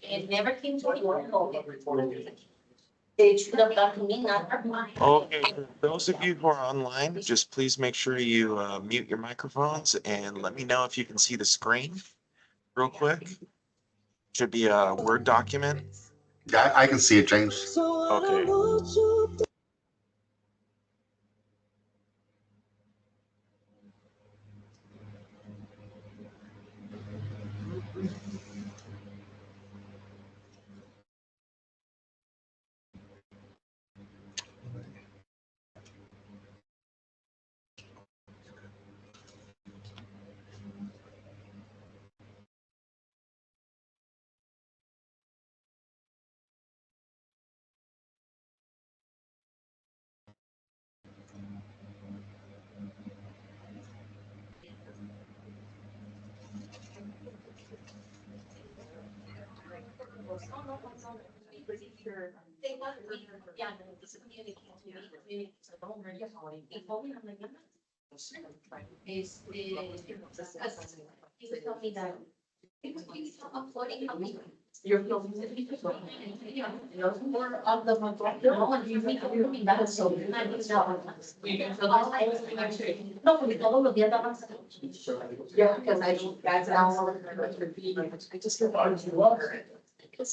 It never came to anyone. They should have gone to me, not mine. Okay, for those of you who are online, just please make sure you mute your microphones and let me know if you can see the screen real quick. Should be a Word document. Yeah, I can see it, James. Okay. They got me, yeah, it's communicating to me, communicating, so don't worry, he told me, I'm like, yeah. Is, he was telling me that. He was uploading, you're. More of the. No, and you make it really bad, so then I was not. No, porque todos los días daban. Yeah, because I don't, guys, now. I just. La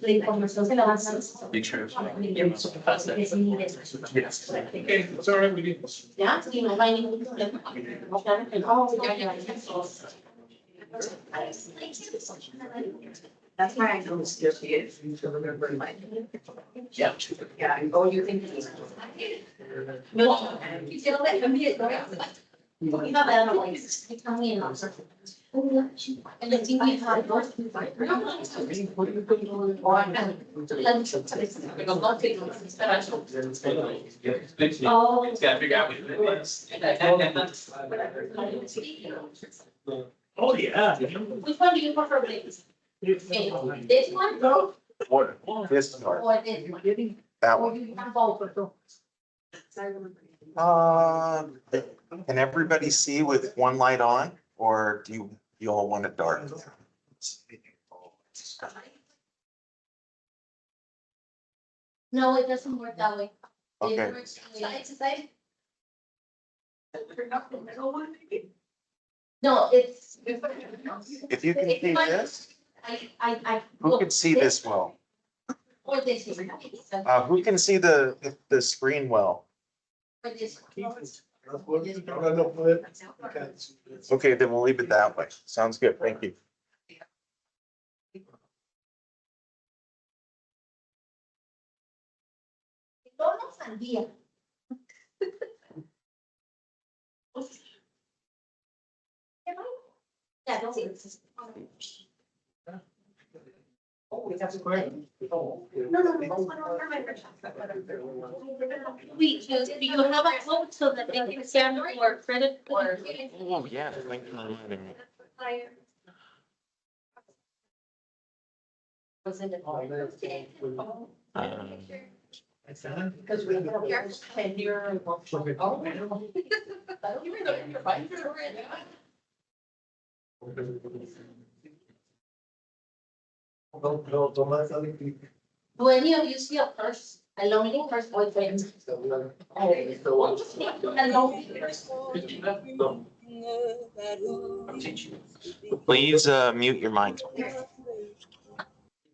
información se la van a. Be sure. Yes. Okay, it's all right, we need. Ya, y no hay ningún problema. That's why I know it's just it. Yeah. Yeah, oh, you think. No. Quisiera ver, you have analyzed, you tell me an answer. And I think we have. Oh. It's gotta figure out what it is. Oh, yeah. Which one do you prefer, please? This one What? This part. or this one? That Or one. you have both? Can everybody see with one light on, or do you all want it dark? No, it doesn't work that way. It Okay, works side to side. No, it's. if you can see this, I. who can see this well? Or this. Who can see the screen well? Or this. Okay, then we'll leave it that way. Sounds good, thank you. Tono sandía. Yeah, don't. Oh, that's great. No, that's one over my. Wait, do you have a quote so that they can send or credit or? Oh, yeah, thank you for reminding me. Was it? Because we have 10-year. Oh. You were there, you're fine. Do any of you see a purse, a lonely purse boyfriend? A lonely purse. Please mute your mic.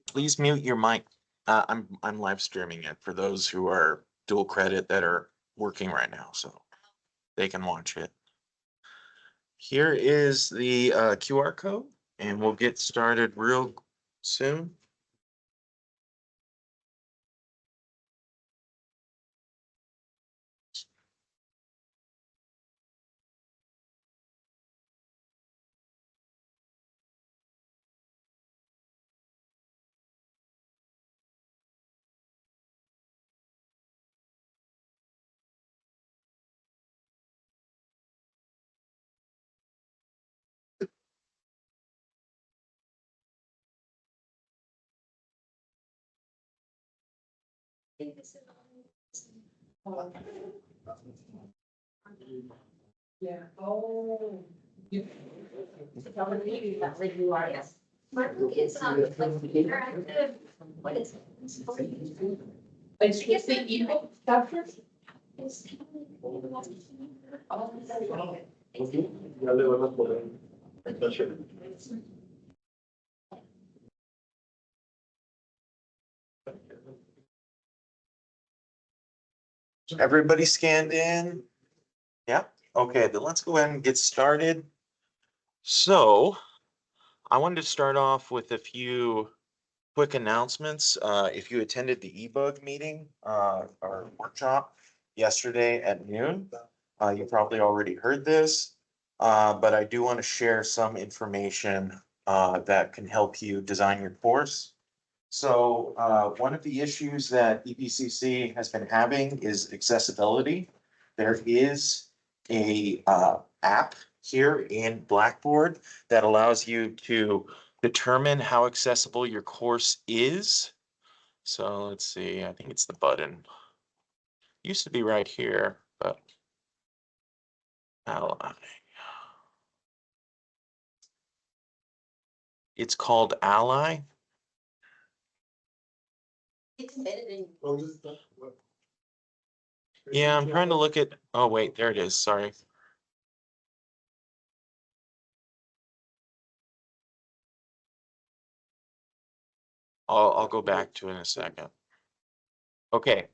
Please mute your mic. I'm live streaming it for those who are dual credit that are working right now, so they can watch it. Here is the QR code, and we'll get started real soon. Yeah, oh. Yes. My book is like interactive. What is it? It's just the ebook chapter. It's kind Ya le van a poner. Everybody scanned in? Yeah, okay, then let's go ahead and get started. So I wanted to start off with a few quick announcements. If you attended the eBug meeting, or workshop yesterday at noon, you probably already heard this. But I do want to share some information, that can help you design your course. So, one of the issues that EPCC has been having is accessibility. There is a, app here in Blackboard that allows you to determine how accessible your course is. So let's see, I think it's the button. Used to be right here, but Ally. It's called Ally. It's embedded in. Yeah, I'm trying to look at, oh wait, there it is, sorry. I'll go back to it in a second. Okay.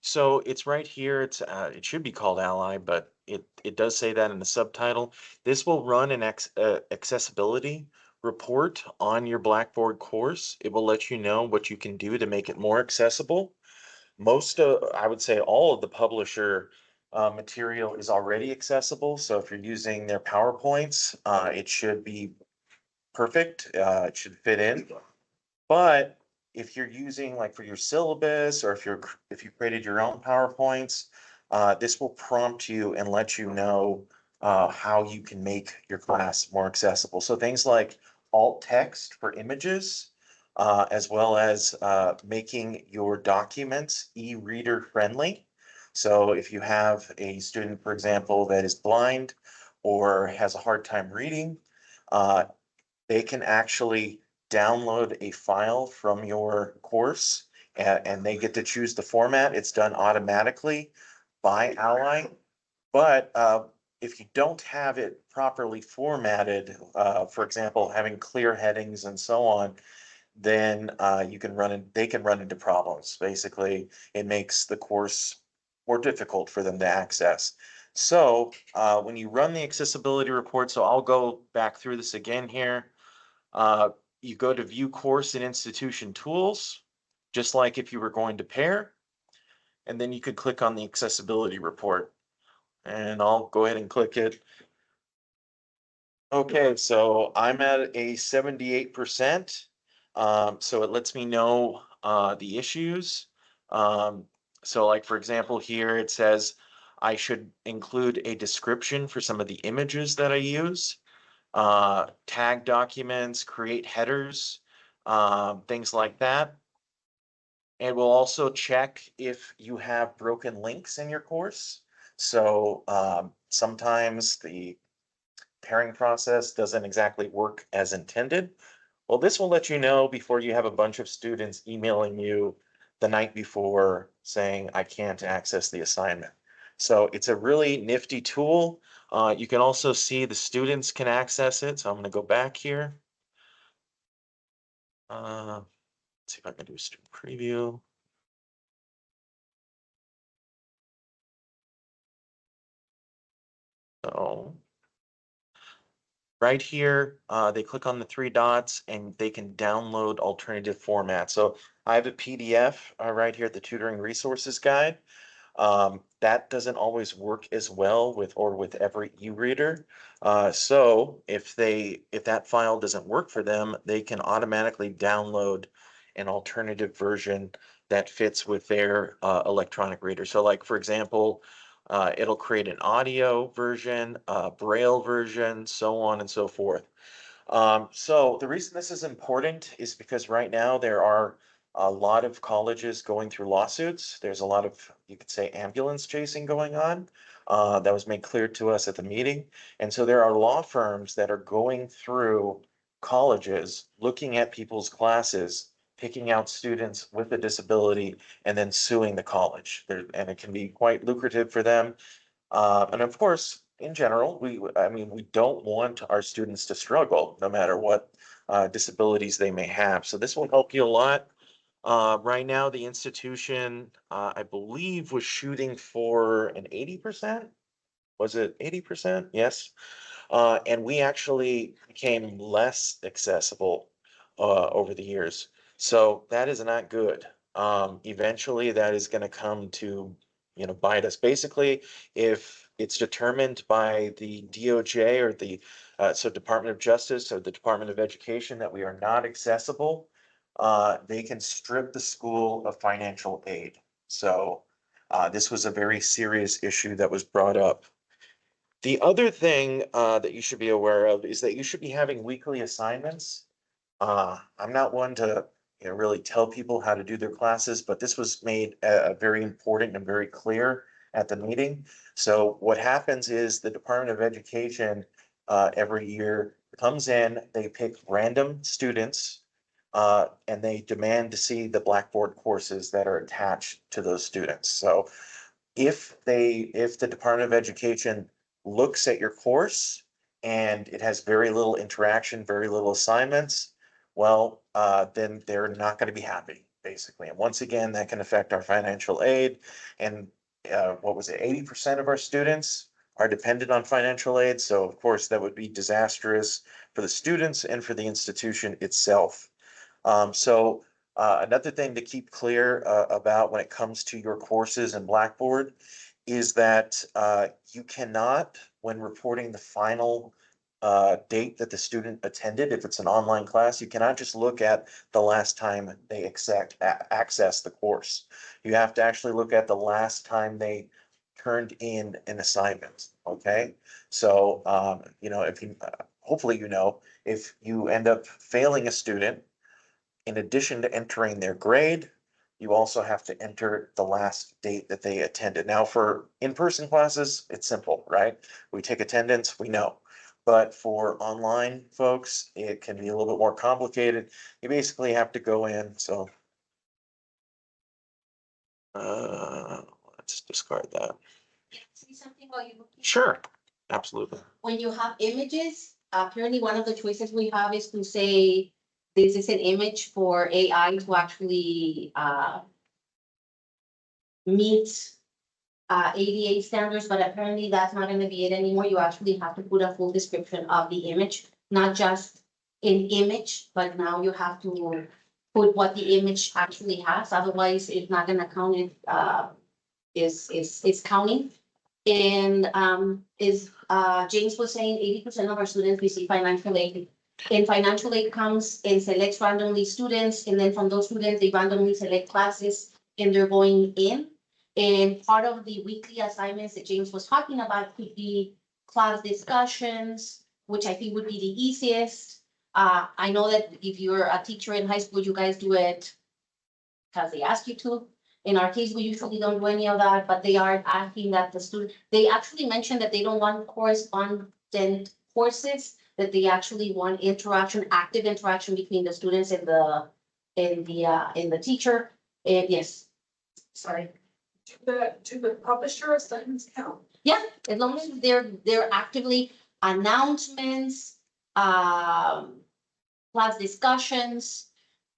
So it's right here. It should be called Ally, but it does say that in the subtitle. This will run an accessibility report on your Blackboard course. It will let you know what you can do to make it more accessible. I would say all of the publisher material is already accessible. So if you're using their PowerPoints, it should be perfect. It should fit in. But if you're using like for your syllabus, or if you created your own PowerPoints, this will prompt you and let you know how you can make your class more accessible. So things like alt text for images, as well as making your documents e-reader friendly. So if you have a student, for example, that is blind or has a hard time reading, they can actually download a file from your course, and they get to choose the format. It's done automatically by Ally. But if you don't have it properly formatted, for example, having clear headings and so on, then they can run into problems. Basically, it makes the course more difficult for them to access. So when you run the accessibility report, so I'll go back through this again here. You go to view course and institution tools, just like if you were going to pair, and then you could click on the accessibility report. And I'll go ahead and click it. Okay, so I'm at a 78%. So it lets me know the issues. So like for example, here it says I should include a description for some of the images that I use. Tag documents, create headers, things like that. And we'll also check if you have broken links in your course. So sometimes the pairing process doesn't exactly work as intended. Well, this will let you know before you have a bunch of students emailing you the night before saying, I can't access the assignment. So it's a really nifty tool. You can also see the students can access it. So I'm going to go back here. Let's see if I can do a student preview. So right here, they click on the three dots and they can download alternative formats. So I have a PDF right here at the Tutoring Resources Guide. That doesn't always work as well with every e-reader. So if that file doesn't work for them, they can automatically download an alternative version that fits with their electronic reader. So like for example, it'll create an audio version, a Braille version, so on and so forth. So the reason this is important is because right now there are a lot of colleges going through lawsuits. There's a lot of, you could say, ambulance chasing going on. That was made clear to us at the meeting. And so there are law firms that are going through colleges, looking at people's classes, picking out students with a disability, and then suing the college. And it can be quite lucrative for them. And of course, in general, I mean, we don't want our students to struggle, no matter what disabilities they may have. So this will help you a lot. Right now, the institution, I believe, was shooting for an 80%. Was it 80%? Yes. And we actually became less accessible over the years. So that is not good. Eventually, that is going to come to, bite us. Basically, if it's determined by the DOJ or the so Department of Justice or the Department of Education that we are not accessible, they can strip the school of financial aid. So this was a very serious issue that was brought up. The other thing that you should be aware of is that you should be having weekly assignments. I'm not one to really tell people how to do their classes, but this was made very important and very clear at the meeting. So what happens is the Department of Education every year comes in, they pick random students and they demand to see the Blackboard courses that are attached to those students. So if the Department of Education looks at your course and it has very little interaction, very little assignments, well, then they're not going to be happy, basically. And once again, that can affect our financial aid. And what was it, 80% of our students are dependent on financial aid. So of course, that would be disastrous for the students and for the institution itself. So another thing to keep clear about when it comes to your courses in Blackboard is that you cannot, when reporting the final date that the student attended, if it's an online class, you cannot just look at the last time they access the course. You have to actually look at the last time they turned in an assignment, okay? So, if you, hopefully, if you end up failing a student, in addition to entering their grade, you also have to enter the last date that they attended. Now, for in-person classes, it's simple, right? We take attendance, we know. But for online folks, it can be a little bit more complicated. You basically have to go in, so. Let's discard that. Can I say something while you look? Sure, absolutely. When you have images, apparently one of the choices we have is to say, this is an image for AI to actually meet ADA standards, but apparently that's not gonna be it anymore. You actually have to put a full description of the image, not just an image, but now you have to put what the image actually has, otherwise it's not gonna count it, is counting. And James was saying 80% of our students receive financial aid. And financial aid comes and selects randomly students, and then from those students, they randomly select classes and they're going in. And part of the weekly assignments that James was talking about could be class discussions, which I think would be the easiest. I know that if you're a teacher in high school, you guys do it because they ask you to. In our case, we usually don't do any of that, but they are asking that the student, they actually mentioned that they don't want correspondent courses, that they actually want interaction, active interaction between the students and the teacher. And yes, sorry. To the publisher assignments count. Yeah, as long as they're actively announcements, class discussions,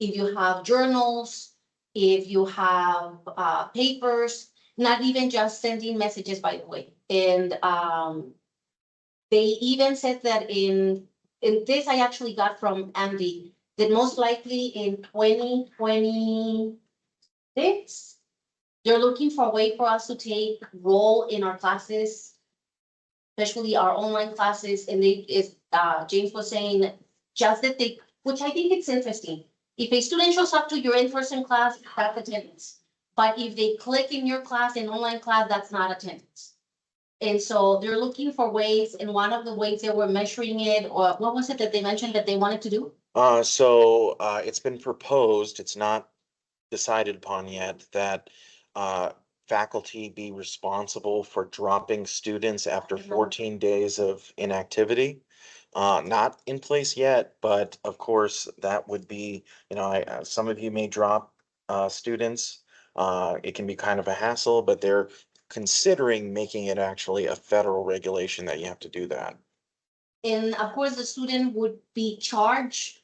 if you have journals, if you have papers, not even just sending messages, by the way. And they even said that in this I actually got from Andy, that most likely in 2026, they're looking for a way for us to take role in our classes, especially our online classes. And James was saying just that which I think it's interesting. If a student shows up to your in-person class, that's attendance. But if they click in your class, in online class, that's not attendance. And so they're looking for ways, and one of the ways they were measuring it, or what was it that they mentioned that they wanted to do? It's been proposed, it's not decided upon yet, that faculty be responsible for dropping students after 14 days of inactivity. Not in place yet, but of course, that would be, some of you may drop students. It can be kind of a hassle, but they're considering making it actually a federal regulation that you have to do that. And of course, the student would be charged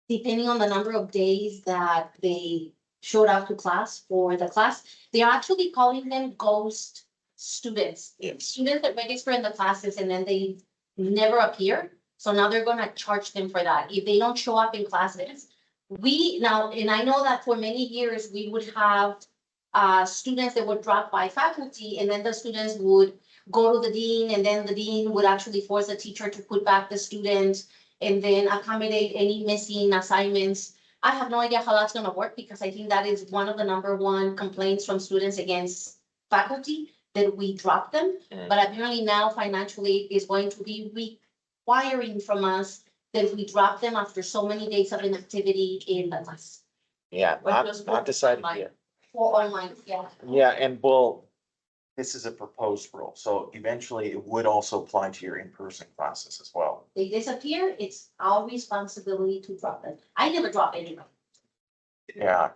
depending on the number of days that they showed up to class for the class. They are actually calling them ghost students. Yes. Students that register in the classes and then they never appear. So now they're gonna charge them for that. If they don't show up in classes. And I know that for many years, we would have students that would drop by faculty and then the students would go to the dean and then the dean would actually force the teacher to put back the student and then accommodate any missing assignments. I have no idea how that's gonna work because I think that is one of the number one complaints from students against faculty, that we drop them. Mm. But apparently now financially is going to be requiring from us that we drop them after so many days of inactivity in the class. Yeah, But just not for decided online. yet. For online, yeah. Yeah, and well, this is a proposed rule, so eventually it would also apply to your in-person classes as well. They disappear, it's our responsibility to drop them. I never drop anyone. Yeah.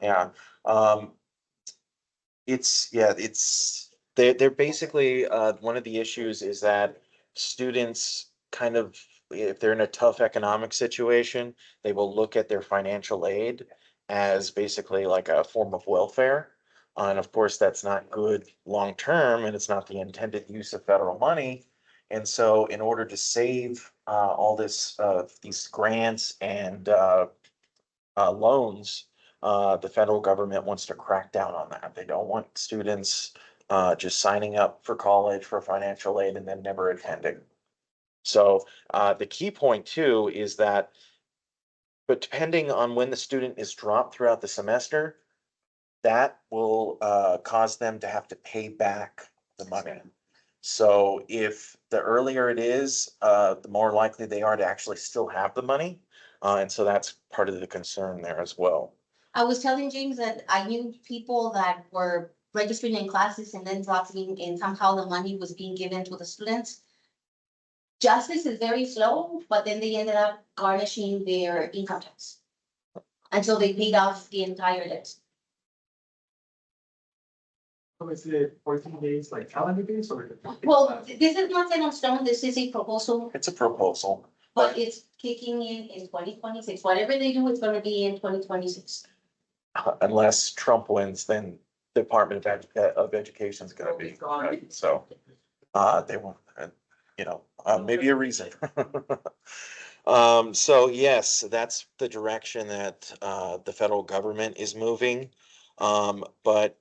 They're basically, one of the issues is that students kind of, if they're in a tough economic situation, they will look at their financial aid as basically like a form of welfare. And of course, that's not good long-term, and it's not the intended use of federal money. And so in order to save, all these grants and, loans, the federal government wants to crack down on that. They don't want students just signing up for college for financial aid and then never attending. So the key point too is that, but depending on when the student is dropped throughout the semester, that will cause them to have to pay back the money. So if the earlier it is, the more likely they are to actually still have the money. And so that's part of the concern there as well. I was telling James that I knew people that were registering in classes and then dropping and somehow the money was being given to the students. Justice is very slow, but then they ended up garnishing their income tax. Until they paid off the entire debt. So is it 14 days, like calendar days or? Well, this is not set on stone, this is a proposal, It's a proposal. but it's kicking in 2026. Whatever they do, it's gonna be in 2026. Unless Trump wins, then the Department of Education is gonna be, so, they won't, maybe a reason. So yes, that's the direction that, the federal government is moving. But,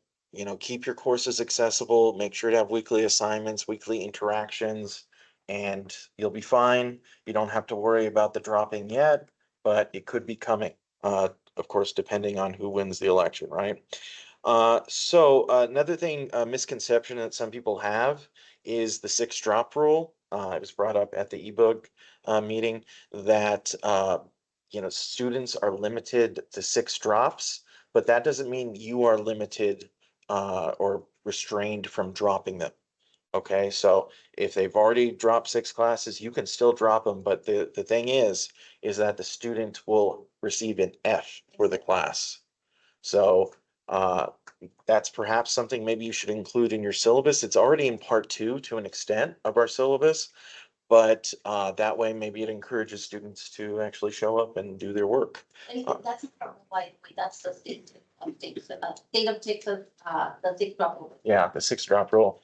keep your courses accessible, make sure to have weekly assignments, weekly interactions, and you'll be fine. You don't have to worry about the dropping yet, but it could be coming. Of course, depending on who wins the election, right? So another thing, misconception that some people have is the 6-drop rule. It was brought up at the ebook meeting that students are limited to 6 drops, but that doesn't mean you are limited or restrained from dropping them. Okay, so if they've already dropped 6 classes, you can still drop them, but the thing is that the student will receive an F for the class. So that's perhaps something maybe you should include in your syllabus. It's already in part 2 to an extent of our syllabus, but that way maybe it encourages students to actually show up and do their work. And that's a problem, like, that's the state of Texas, the 6-drop rule. Yeah, the 6-drop rule.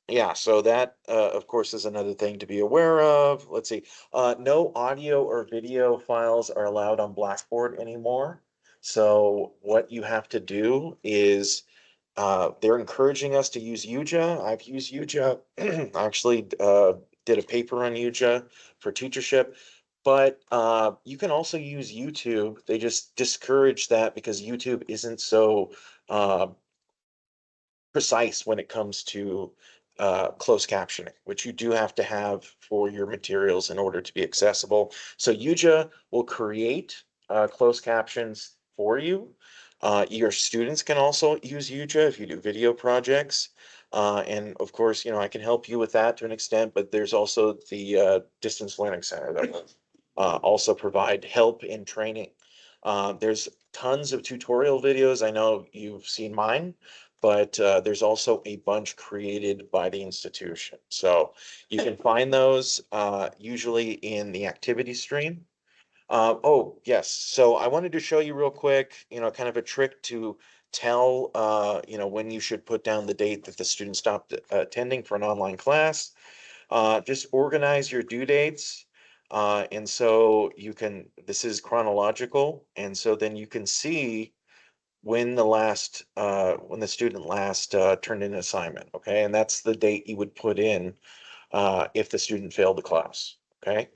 Yeah, so that, of course, is another thing to be aware of. Let's see, no audio or video files are allowed on Blackboard anymore. So what you have to do is, they're encouraging us to use Yuja. I've used Yuja. I actually did a paper on Yuja for teachership. But you can also use YouTube. They just discourage that because YouTube isn't so precise when it comes to closed captioning, which you do have to have for your materials in order to be accessible. So Yuja will create closed captions for you. Your students can also use Yuja if you do video projects. And of course, I can help you with that to an extent, but there's also the Distance Learning Center that will also provide help in training. There's tons of tutorial videos. I know you've seen mine, but there's also a bunch created by the institution. So you can find those usually in the activity stream. Oh, yes. So I wanted to show you real quick, kind of a trick to tell, when you should put down the date that the student stopped attending for an online class. Just organize your due dates. And so this is chronological. And so then you can see when when the student last turned in an assignment. Okay. And that's the date you would put in if the student failed the class. Okay.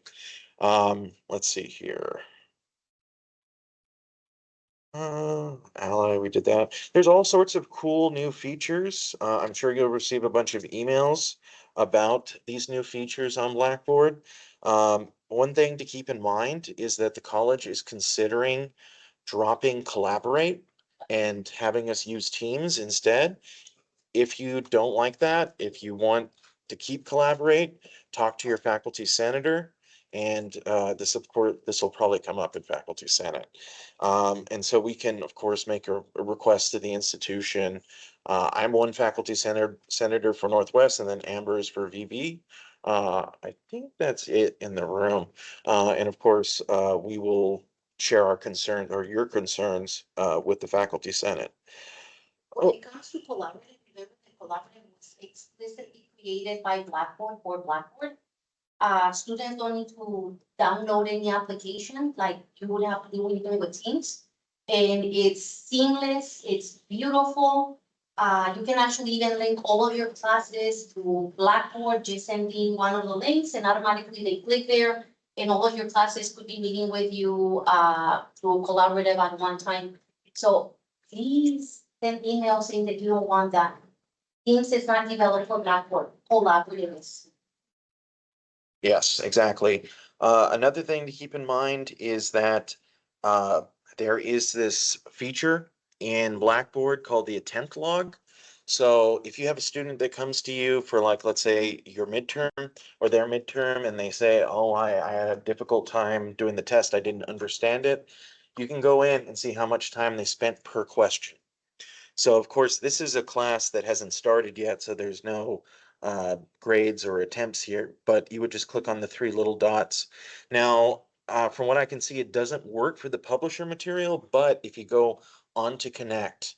Let's see here. Ally, we did that. There's all sorts of cool new features. I'm sure you'll receive a bunch of emails about these new features on Blackboard. One thing to keep in mind is that the college is considering dropping Collaborate and having us use Teams instead. If you don't like that, if you want to keep Collaborate, talk to your faculty senator. And this will probably come up in faculty senate. And so we can, of course, make a request to the institution. I'm one faculty senator for Northwest, and then Amber is for VB. I think that's it in the room. And of course, we will share our concern or your concerns with the faculty senate. When it comes to collaborative, remember that collaborative was explicitly created by Blackboard for Blackboard. Students don't need to download any application like you would have to do when you're doing with Teams. And it's seamless, it's beautiful. You can actually even link all of your classes to Blackboard, just sending one of the links and automatically they click there. And all of your classes could be meeting with you through collaborative at one time. So please send emails saying that you don't want that. Teams is not developed for Blackboard, collaborative is. Yes, exactly. Another thing to keep in mind is that there is this feature in Blackboard called the attempt log. So if you have a student that comes to you for let's say your midterm or their midterm, and they say, oh, I had a difficult time doing the test, I didn't understand it, you can go in and see how much time they spent per question. So of course, this is a class that hasn't started yet, so there's no grades or attempts here, but you would just click on the three little dots. Now, from what I can see, it doesn't work for the publisher material, but if you go on to Connect,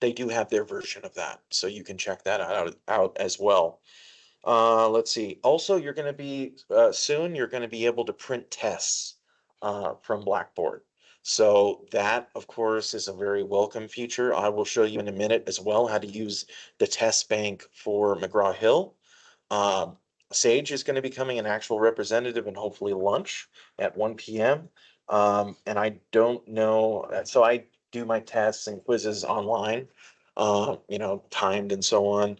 they do have their version of that. So you can check that out as well. Let's see. Also, you're going to be soon, you're going to be able to print tests from Blackboard. So that, of course, is a very welcome feature. I will show you in a minute as well how to use the test bank for McGraw-Hill. Sage is going to be becoming an actual representative and hopefully lunch at 1 p.m. And I don't know, so I do my tests and quizzes online, timed and so on.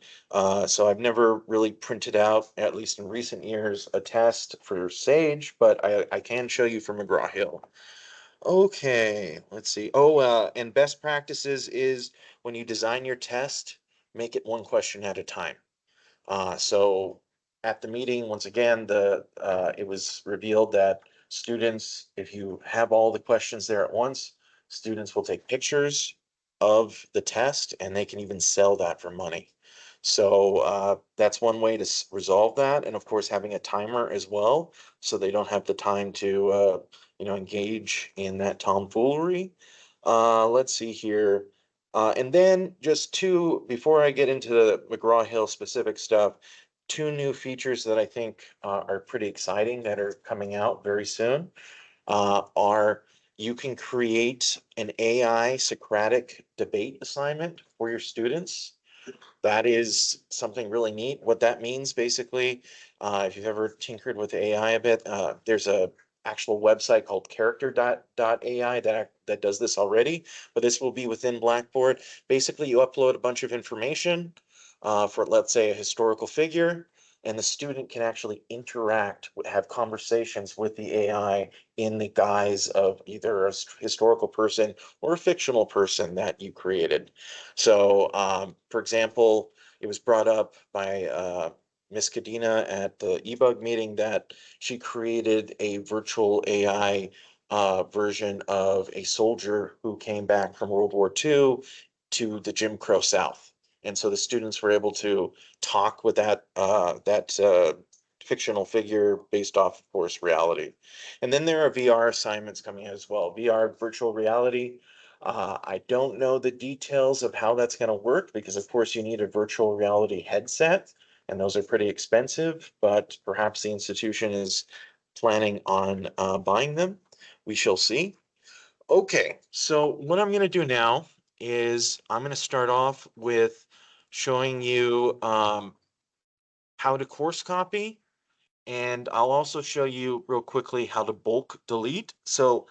So I've never really printed out, at least in recent years, a test for Sage, but I can show you for McGraw-Hill. Okay, let's see. Oh, and best practices is when you design your test, make it one question at a time. So at the meeting, once again, it was revealed that students, if you have all the questions there at once, students will take pictures of the test and they can even sell that for money. So that's one way to resolve that. And of course, having a timer as well, so they don't have the time to, engage in that tomfoolery. Let's see here. And then before I get into the McGraw-Hill specific stuff, two new features that I think are pretty exciting that are coming out very soon are you can create an AI Socratic debate assignment for your students. That is something really neat. What that means basically, if you've ever tinkered with AI a bit, there's a actual website called character.ai that does this already, but this will be within Blackboard. Basically, you upload a bunch of information for, let's say, a historical figure. and the student can actually interact, have conversations with the AI in the guise of either a historical person or a fictional person that you created. So, for example, it was brought up by Miss Kadena at the eBug meeting that she created a virtual AI version of a soldier who came back from World War II to the Jim Crow South. And so the students were able to talk with that fictional figure based off, of course, reality. And then there are VR assignments coming in as well. VR, virtual reality. I don't know the details of how that's going to work because, of course, you need a virtual reality headset, and those are pretty expensive, but perhaps the institution is planning on buying them. We shall see. Okay, so what I'm going to do now is I'm going to start off with showing you how to course copy, and I'll also show you real quickly how to bulk delete. So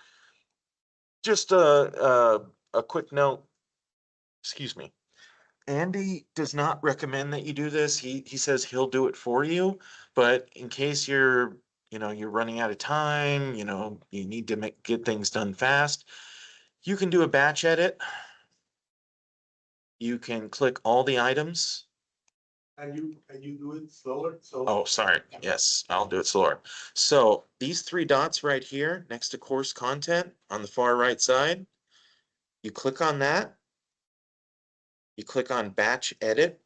just a quick note, excuse me. Andy does not recommend that you do this. He says he'll do it for you, but in case you're running out of time, you need to get things done fast, you can do a batch edit. You can click all the items. And you do it slower, so. Oh, sorry. Yes, I'll do it slower. So these three dots right here next to course content on the far right side, you click on that. You click on batch edit.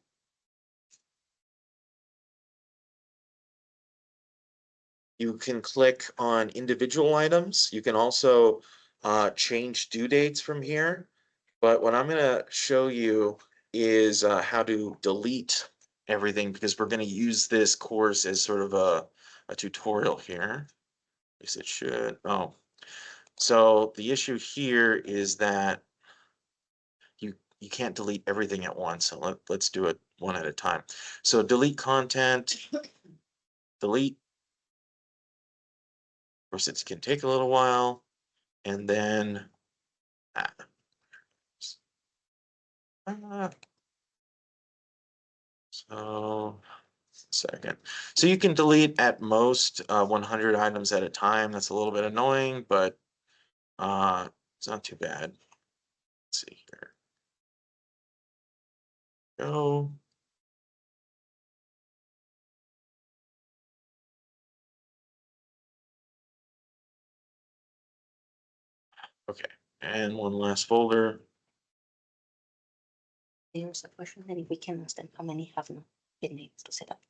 You can click on individual items. You can also change due dates from here. But what I'm going to show you is how to delete everything because we're going to use this course as sort of a tutorial here. At least it should. Oh, so the issue here is that you can't delete everything at once. So let's do it one at a time. So delete content, delete. Of course, it can take a little while, and then so second. So you can delete at most 100 items at a time. That's a little bit annoying, but it's not too bad. Let's see here. Go. Okay, and one last folder. There's a question that if we can ask them how many have not been able to set up.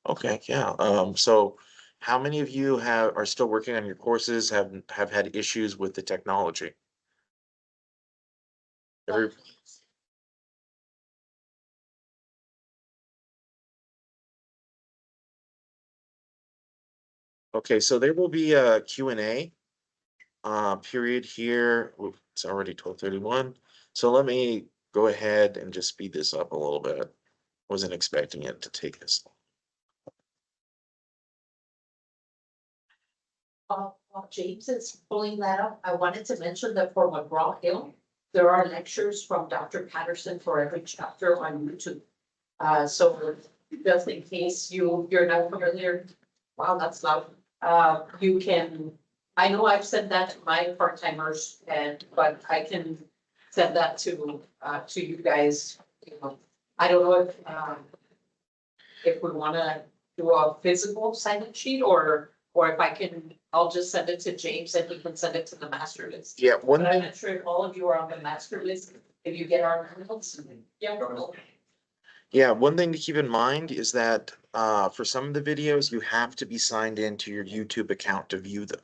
Okay, yeah. So how many of you are still working on your courses, have had issues with the technology? Every, okay, so there will be a Q&A period here. Ooh, it's already 12:31. So let me go ahead and just speed this up a little bit. Wasn't expecting it to take this long. While James is pulling that up, I wanted to mention that for McGraw Hill, there are lectures from Dr. Patterson for every chapter on YouTube. So just in case you're not familiar, wow, that's loud. You can, I know I've sent that to my part-timers but I can send that to you guys. I don't know if we wanna do a physical sign-in sheet or if I'll just send it to James and he can send it to the master list. Yeah, one But I'm thing. not sure if all of you are on the master list, if you get our notes. Yeah, one thing to keep in mind is that for some of the videos, you have to be signed into your YouTube account to view them.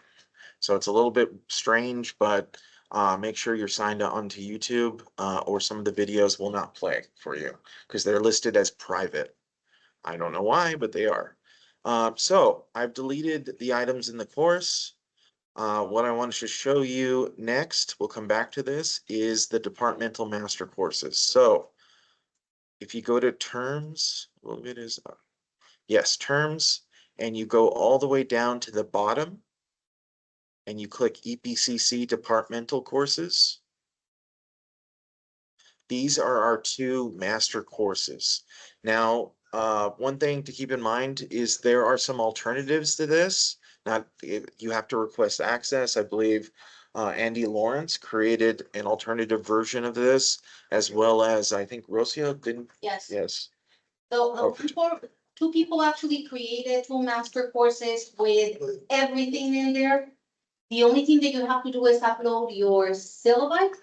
So it's a little bit strange, but make sure you're signed onto YouTube or some of the videos will not play for you because they're listed as private. I don't know why, but they are. So I've deleted the items in the course. What I want to show you next, we'll come back to this, is the departmental master courses. So if you go to terms, a little bit is up. Yes, terms, and you go all the way down to the bottom and you click EPCC departmental courses. These are our two master courses. Now, one thing to keep in mind is there are some alternatives to this. Not, you have to request access. I believe Andy Lawrence created an alternative version of this, as well as I think Rocio didn't, Yes. yes. So, Okay. two people actually created two master courses with everything in there. The only thing that you have to do is upload your syllabi.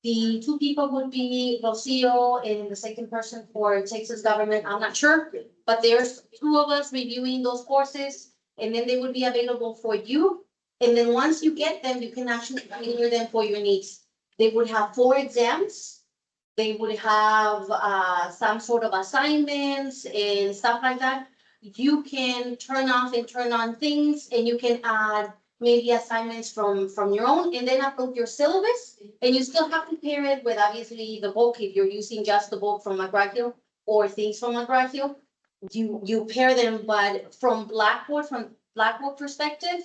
The two people would be Rocio and the second person for Texas government, I'm not sure. But there's two of us reviewing those courses, and then they would be available for you. And then once you get them, you can actually tailor them for your needs. They would have 4 exams. They would have some sort of assignments and stuff like that. You can turn off and turn on things, and you can add maybe assignments from your own, and then upload your syllabus. And you still have to pair it with obviously the book, if you're using just the book from McGraw-Hill or things from McGraw-Hill. You pair them, but from Blackboard perspective,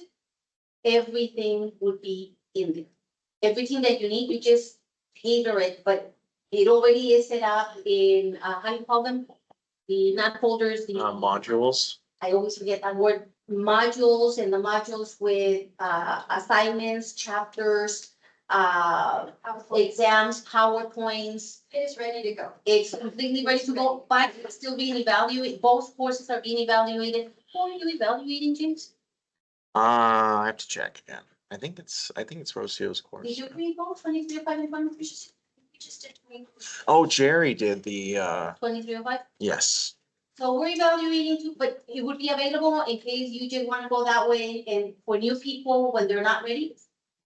everything would be in there. Everything that you need, you just tailor it, but it already is set up in, how do you call them? The not folders, the. Modules. I always forget that word, modules, and the modules with, assignments, chapters, exams, PowerPoints. It is ready to go. It's completely ready to go, but it's still being evaluated. Both courses are being evaluated. Who are you evaluating, James? I have to check again. I think it's Rocio's Did course. you agree both, 2305 and 23? We just did 20. Oh, Jerry did the, 2305? yes. So we're evaluating too, but it would be available in case you just wanna go that way, and for new people, when they're not ready,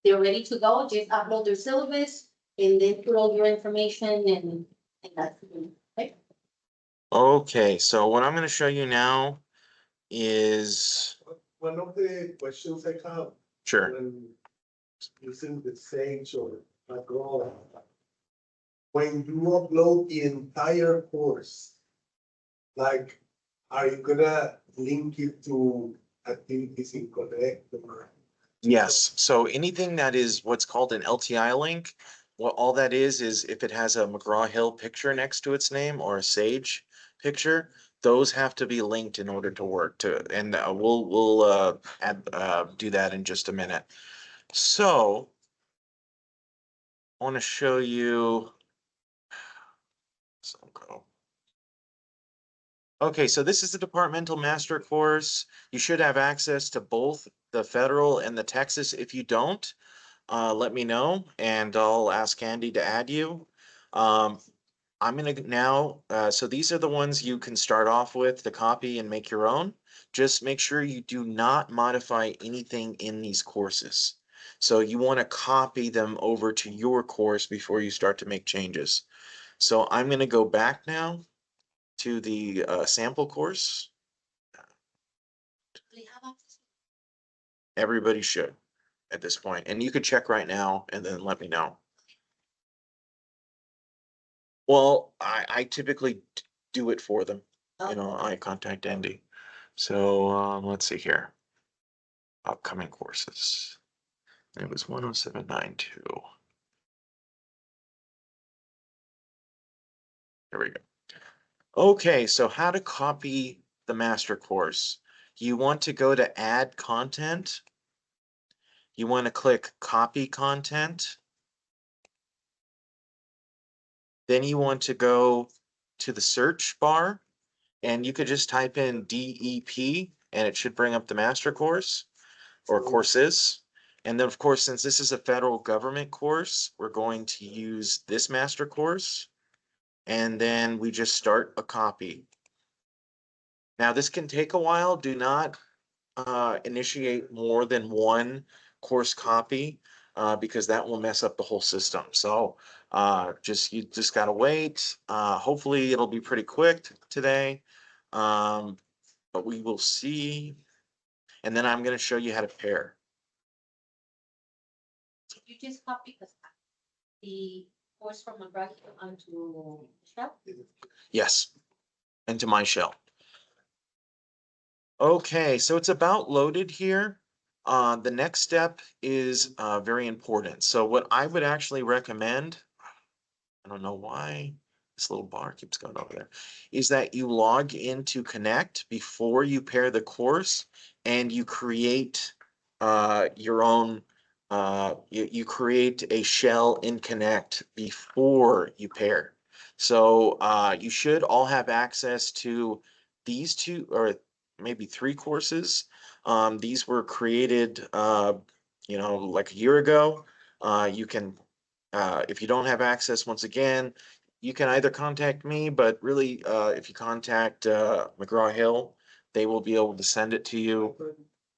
they're ready to go, just upload their syllabus and then put all your information and that's, right? Okay, so what I'm gonna show you now is, One of the questions I have. sure, When using the Sage or McGraw. When you upload the entire course, like, are you gonna link it to activities in Connect or? yes, so anything that is what's called an LTI link, what all that is if it has a McGraw-Hill picture next to its name or a Sage picture, those have to be linked in order to work and we'll do that in just a minute. So I want to show you. So go. Okay, so this is the departmental master course. You should have access to both the federal and the Texas. If you don't, let me know and I'll ask Andy to add you. I'm gonna now, so these are the ones you can start off with to copy and make your own. Just make sure you do not modify anything in these courses. So you want to copy them over to your course before you start to make changes. So I'm gonna go back now to the sample course. Do they have access? Everybody should at this point, and you could check right now and then let me know. Well, I typically do it for them. You know, I contact Andy. So let's see here. Upcoming courses. It was 10792. There we go. Okay, so how to copy the master course. You want to go to add content. You want to click copy content. Then you want to go to the search bar and you could just type in DEP and it should bring up the master course or courses. And then of course, since this is a federal government course, we're going to use this master course. And then we just start a copy. Now this can take a while. Do not initiate more than one course copy because that will mess up the whole system. So you just gotta wait. Hopefully it'll be pretty quick today. But we will see. And then I'm gonna show you how to pair. Did you just copy the course from McGraw-Hill onto Shell? Yes, into my shell. Okay, so it's about loaded here. The next step is very important. So what I would actually recommend, I don't know why this little bar keeps going over there, is that you log into Connect before you pair the course and you create your own, you create a shell in Connect before you pair. So you should all have access to these two or maybe three courses. These were created, like a year ago. You can, if you don't have access, once again, you can either contact me, but really, if you contact McGraw-Hill, they will be able to send it to you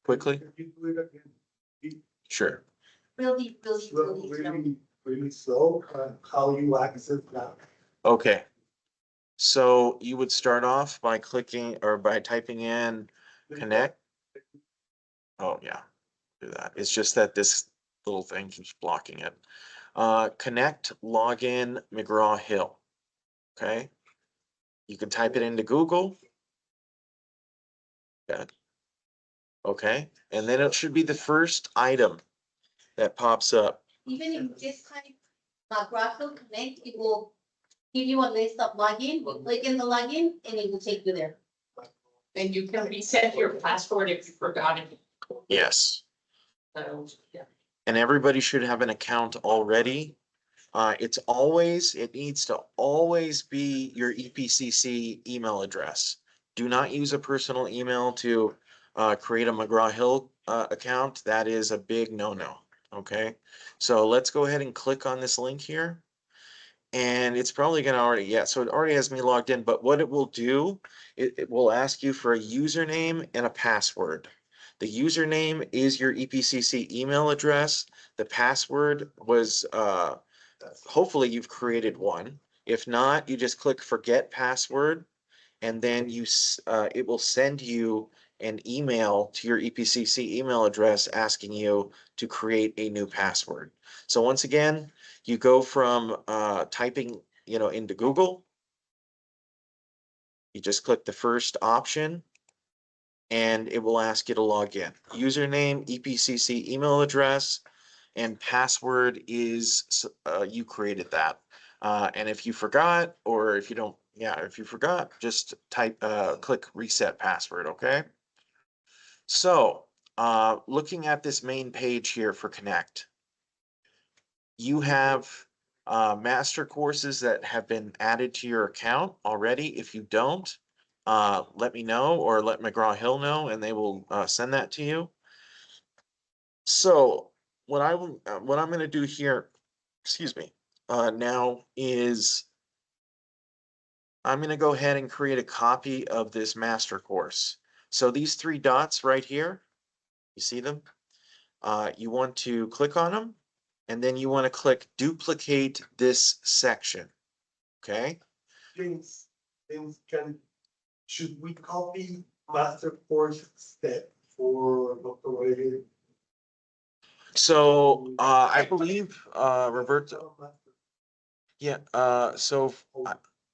quickly. Can you do it again? Sure. Really, really, Slow, really slow. really slow, how you access that. Okay. So you would start off by clicking or by typing in Connect. Oh, yeah, do that. It's just that this little thing keeps blocking it. Connect, login, McGraw-Hill. Okay. You can type it into Google. Good. Okay, and then it should be the first item that pops up. Even if you just type McGraw-Hill Connect, it will give you a list of login. You click in the login and it will take you there. And you can reset your password if you forgot it. Yes, So, yeah. and everybody should have an account already. It needs to always be your EPCC email address. Do not use a personal email to create a McGraw-Hill account. That is a big no-no, okay? So let's go ahead and click on this link here. And it's probably gonna already, so it already has me logged in, but what it will do, it will ask you for a username and a password. The username is your EPCC email address. The password was, hopefully you've created one. If not, you just click forget password and then it will send you an email to your EPCC email address asking you to create a new password. So once again, you go from typing, into Google. You just click the first option and it will ask you to log in. Username, EPCC email address, and password is you created that. And if you forgot, or if you don't, if you forgot, just click reset password, okay? So, looking at this main page here for Connect, you have master courses that have been added to your account already. If you don't, let me know or let McGraw-Hill know and they will send that to you. So what I'm going to do here, excuse me, now is I'm going to go ahead and create a copy of this master course. So these three dots right here, you see them? You want to click on them and then you want to click duplicate this section. Okay. James, should we copy master course step for Dr. Rodriguez? So I believe Roberto, yeah,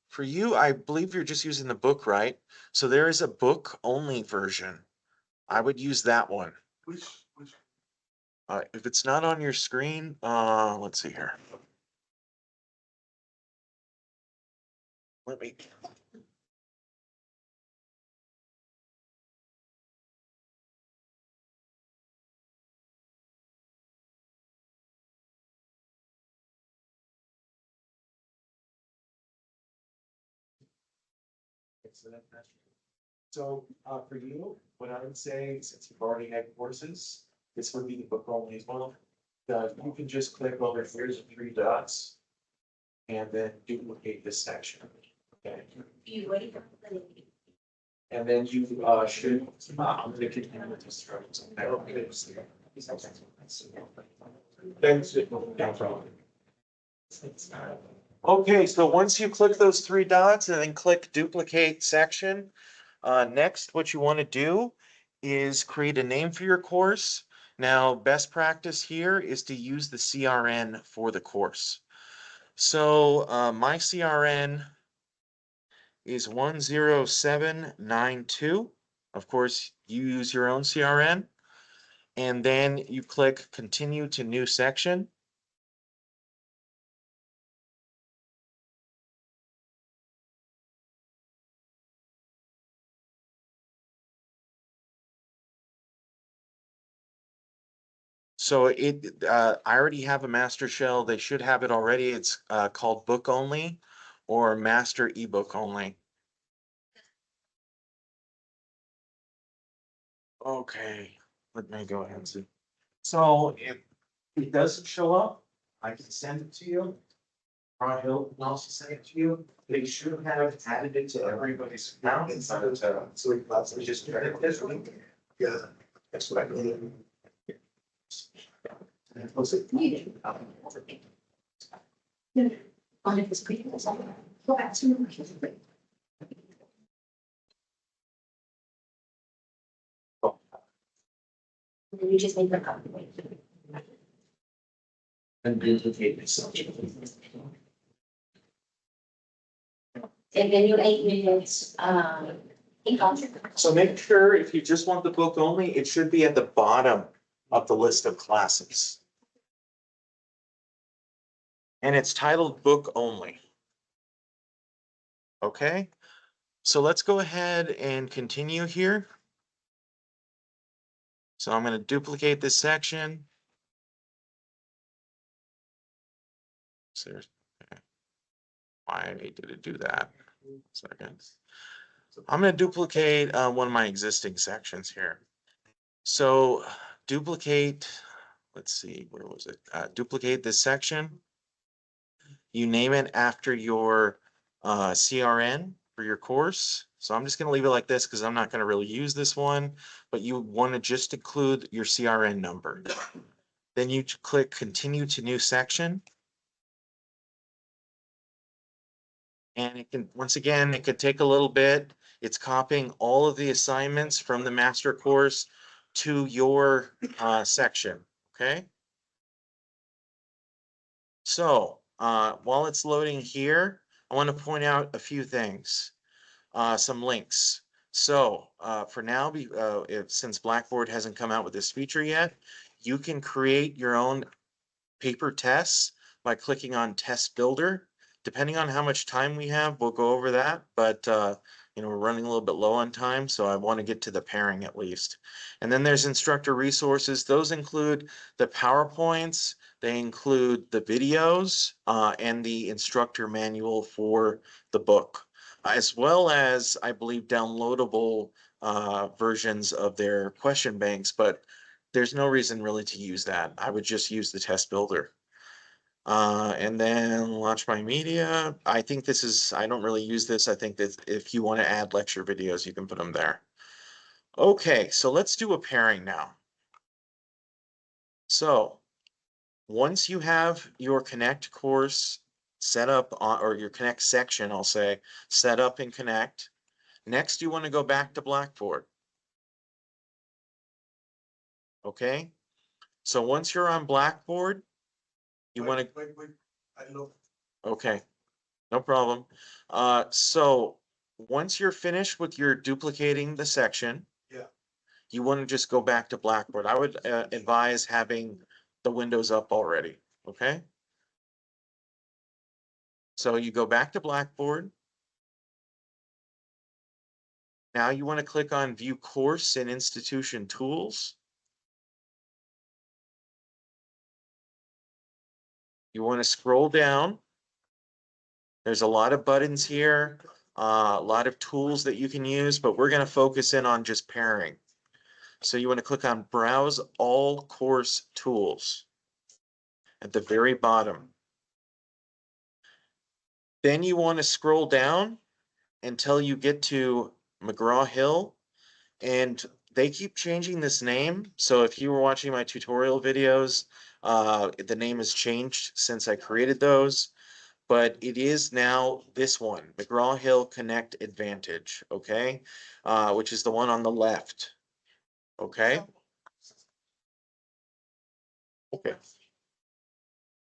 for you, I believe you're just using the book, right? So there is a book only version. I would use that one. Which, If it's not on your screen, let's see here. Let me. So for you, what I would say, since you've already had courses, this would be the book only as well. You can just click over here's the three dots and then duplicate this section. Okay. You ready for the? And then you should, I'm gonna continue with this. thanks. No problem. Okay, so once you click those three dots and then click duplicate section, next what you want to do is create a name for your course. Now, best practice here is to use the CRN for the course. So my CRN is 10792. Of course, you use your own CRN. And then you click continue to new section. So I already have a master shell. They should have it already. It's called book only or master ebook only. Okay, let me go ahead and see. So if it doesn't show up, I can send it to you. Ron Hill can also send it to you. They should have added it to everybody's account inside of the. So we just try it this week. Yeah, that's what I mean. On it was pretty. Go back to. You just make the copy. And duplicate this. And then your 8 minutes, in contract. So make sure if you just want the book only, it should be at the bottom of the list of classes. And it's titled book only. Okay, so let's go ahead and continue here. So I'm going to duplicate this section. So there's, okay. Why did it do that? Second. I'm going to duplicate one of my existing sections here. So duplicate, let's see, where was it? Duplicate this section. You name it after your CRN for your course. So I'm just going to leave it like this because I'm not going to really use this one, but you want to just include your CRN number. Then you click continue to new section. And it can, once again, it could take a little bit. It's copying all of the assignments from the master course to your section, okay? So while it's loading here, I want to point out a few things, some links. So for now, since Blackboard hasn't come out with this feature yet, you can create your own paper tests by clicking on Test Builder. Depending on how much time we have, we'll go over that, but we're running a little bit low on time, so I want to get to the pairing at least. And then there's instructor resources. Those include the PowerPoints, they include the videos, and the instructor manual for the book, as well as, I believe, downloadable versions of their question banks, but there's no reason really to use that. I would just use the Test Builder. And then launch my media. I think this is, I don't really use this. I think that if you want to add lecture videos, you can put them there. Okay, so let's do a pairing now. So once you have your Connect course set up on, or your Connect section, I'll say, set up in Connect, next you want to go back to Blackboard. Okay, so once you're on Blackboard, you want to. Wait, I know. Okay, no problem. So once you're finished with your duplicating the section, Yeah. you want to just go back to Blackboard. I would advise having the windows up already. Okay. So you go back to Blackboard. Now you want to click on View Course and Institution Tools. You want to scroll down. There's a lot of buttons here, a lot of tools that you can use, but we're going to focus in on just pairing. So you want to click on Browse All Course Tools at the very bottom. Then you want to scroll down until you get to McGraw-Hill, and they keep changing this name. So if you were watching my tutorial videos, the name has changed since I created those, but it is now this one, McGraw-Hill Connect Advantage, okay? Which is the one on the left, okay? Okay.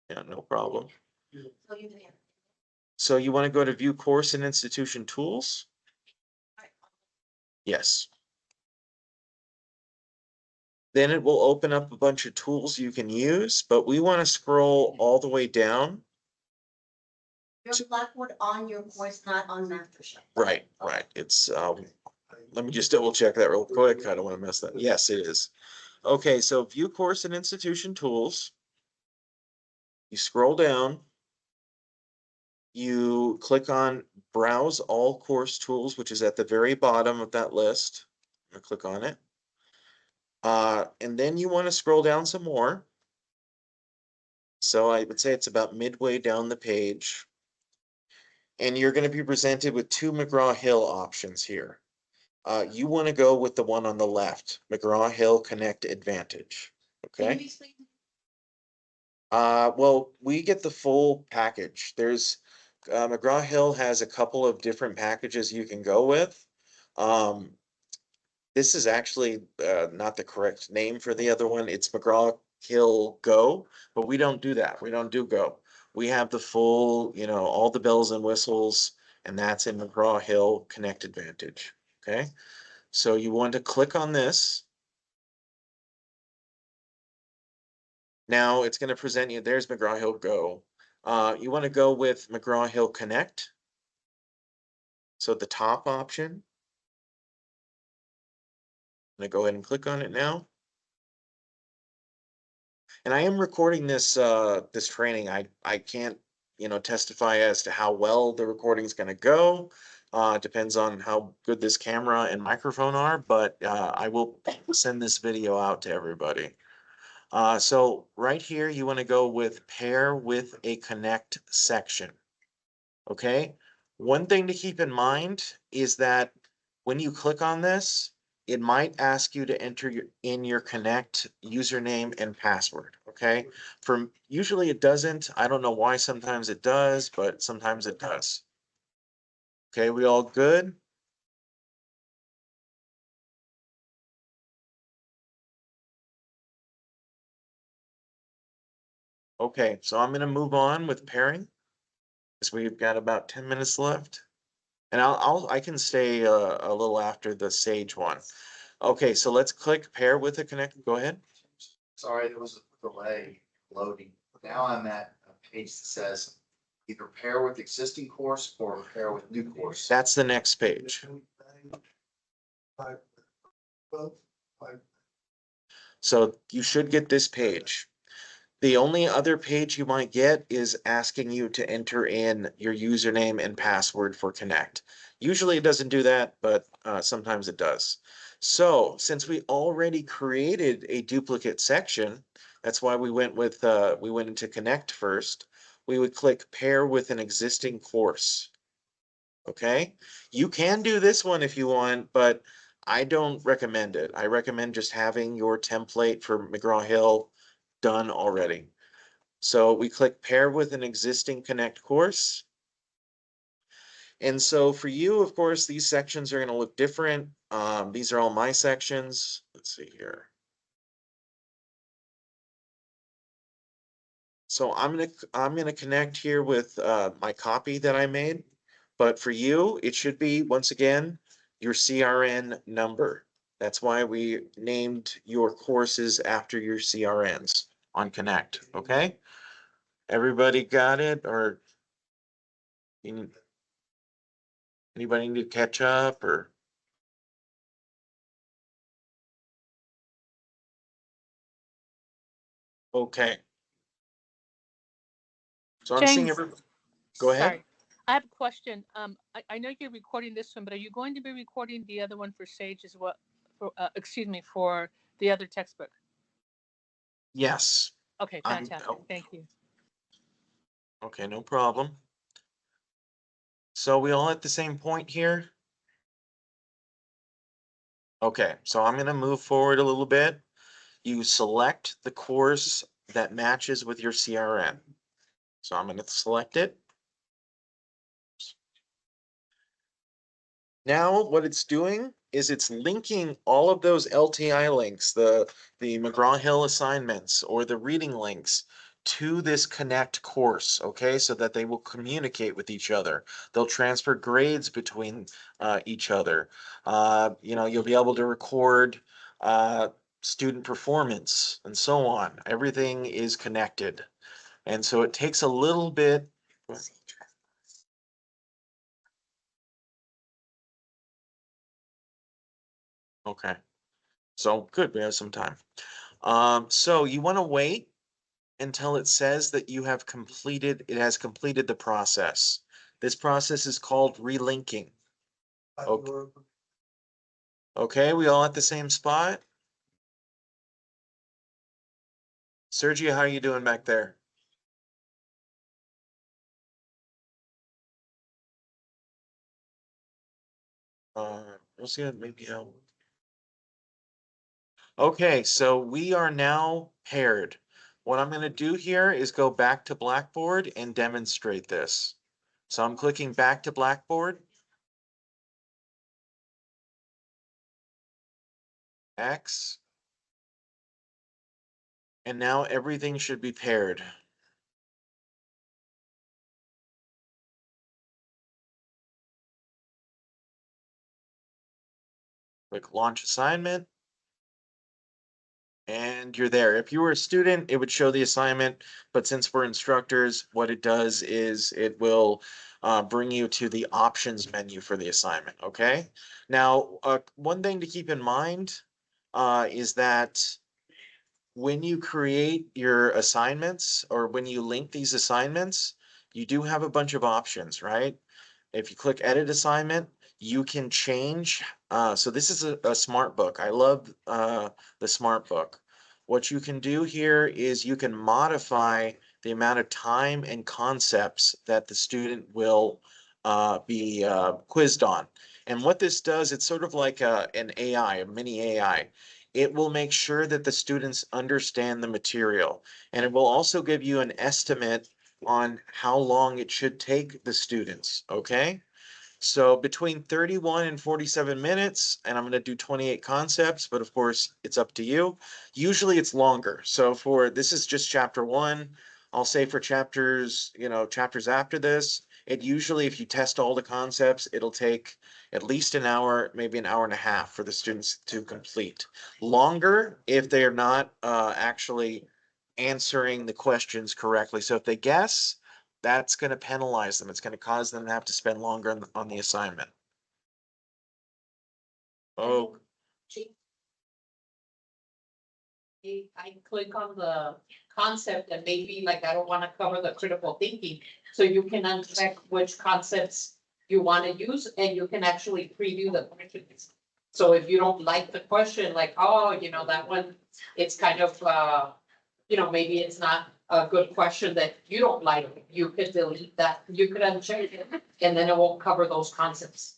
Yeah, no problem. So you can. So you want to go to View Course and Institution Tools? Yes. Then it will open up a bunch of tools you can use, but we want to scroll all the way down. Your Blackboard on your course, not on MasterChef. Right, right. It's, let me just double check that real quick. I don't want to mess that. Yes, it is. Okay, so view course and institution tools. You scroll down. You click on browse all course tools, which is at the very bottom of that list. I'm gonna click on it. And then you want to scroll down some more. So I would say it's about midway down the page. And you're going to be presented with two McGraw-Hill options here. You want to go with the one on the left, McGraw-Hill Connect Advantage. Okay. Well, we get the full package. There's McGraw-Hill has a couple of different packages you can go with. This is actually not the correct name for the other one. It's McGraw-Hill Go, but we don't do that. We don't do Go. We have the full, all the bells and whistles, and that's in McGraw-Hill Connect Advantage. Okay, so you want to click on this. Now it's going to present you, there's McGraw-Hill Go. You want to go with McGraw-Hill Connect. So the top option. I'm going to go ahead and click on it now. And I am recording this this training. I can't, testify as to how well the recording is going to go. Depends on how good this camera and microphone are, but I will send this video out to everybody. So right here, you want to go with pair with a connect section. Okay. One thing to keep in mind is that when you click on this, it might ask you to enter in your Connect username and password. Okay. Usually it doesn't. I don't know why sometimes it does, but sometimes it does. Okay. We all good? Okay. So I'm going to move on with pairing because we've got about 10 minutes left. And I can stay a little after the Sage one. Okay, so let's click pair with a connect. Go ahead. Sorry, there was a delay loading. Now I'm at a page that says either pair with existing course or pair with new course. That's the next page. Five, 12, 5. So you should get this page. The only other page you might get is asking you to enter in your username and password for Connect. Usually it doesn't do that, but sometimes it does. So since we already created a duplicate section, that's why we went into Connect first. We would click pair with an existing course. Okay, you can do this one if you want, but I don't recommend it. I recommend just having your template for McGraw-Hill done already. So we click pair with an existing Connect course. And so for you, of course, these sections are going to look different. These are all my sections. Let's see here. So I'm gonna connect here with my copy that I made. But for you, it should be, once again, your CRN number. That's why we named your courses after your CRNs on Connect, okay? Everybody got it, or anybody need to catch up, or? Okay. So I'm seeing James, everybody, go ahead. sorry. I have a question. I know you're recording this one, but are you going to be recording the other one for Sage as well? Excuse me, for the other textbook? Yes. Okay, fantastic. Thank you. Okay, no problem. So we all at the same point here? Okay, so I'm gonna move forward a little bit. You select the course that matches with your CRN. So I'm gonna select it. Now what it's doing is it's linking all of those LTI links, the McGraw-Hill assignments or the reading links to this Connect course, okay, so that they will communicate with each other. They'll transfer grades between each other. You'll be able to record student performance and so on. Everything is connected. And so it takes a little bit. Okay. So good, we have some time. So you want to wait until it says that you have completed, it has completed the process. This process is called relinking. Okay. Okay, we all at the same spot? Sergio, how are you doing back there? We'll see, maybe how. Okay, so we are now paired. What I'm gonna do here is go back to Blackboard and demonstrate this. So I'm clicking back to Blackboard. X. And now everything should be paired. Click launch assignment. And you're there. If you were a student, it would show the assignment, but since we're instructors, what it does is it will bring you to the options menu for the assignment, okay? Now, one thing to keep in mind is that when you create your assignments or when you link these assignments, you do have a bunch of options, right? If you click edit assignment, you can change. So this is a smart book. I love the smart book. What you can do here is you can modify the amount of time and concepts that the student will be quizzed on. And what this does, it's sort of like an AI, a mini AI. It will make sure that the students understand the material. And it will also give you an estimate on how long it should take the students, okay? So between 31 and 47 minutes, and I'm going to do 28 concepts, but of course it's up to you. Usually it's longer. So for this is just chapter 1. I'll say for chapters, chapters after this, it usually, if you test all the concepts, it'll take at least an hour, maybe an hour and a half for the students to complete. Longer if they're not actually answering the questions correctly. So if they guess, that's going to penalize them. It's going to cause them to have to spend longer on the assignment. Oh, I click on the concept and maybe like I don't want to cover the critical thinking. So you can uncheck which concepts you want to use and you can actually preview the questions. So if you don't like the question, like, oh, that one, it's kind of, maybe it's not a good question that you don't like, you could delete that, you could uncheck it, and then it won't cover those concepts.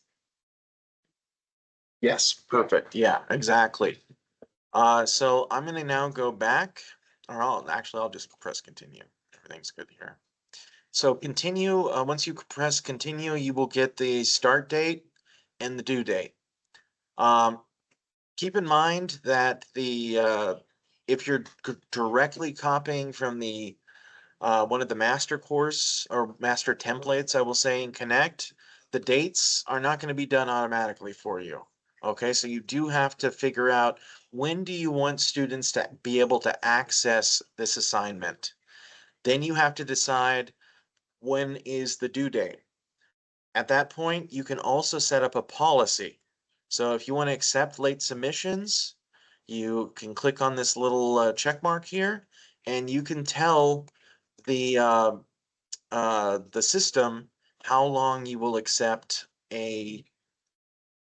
yes, perfect. Yeah, exactly. So I'm gonna now go back, or I'll just press continue. Everything's good here. So continue, once you press continue, you will get the start date and the due date. Keep in mind that if you're directly copying from the one of the master course or master templates, I will say in Connect, the dates are not going to be done automatically for you. Okay, so you do have to figure out when do you want students to be able to access this assignment. Then you have to decide when is the due date. At that point, you can also set up a policy. So if you want to accept late submissions, you can click on this little check mark here, and you can tell the system how long you will accept a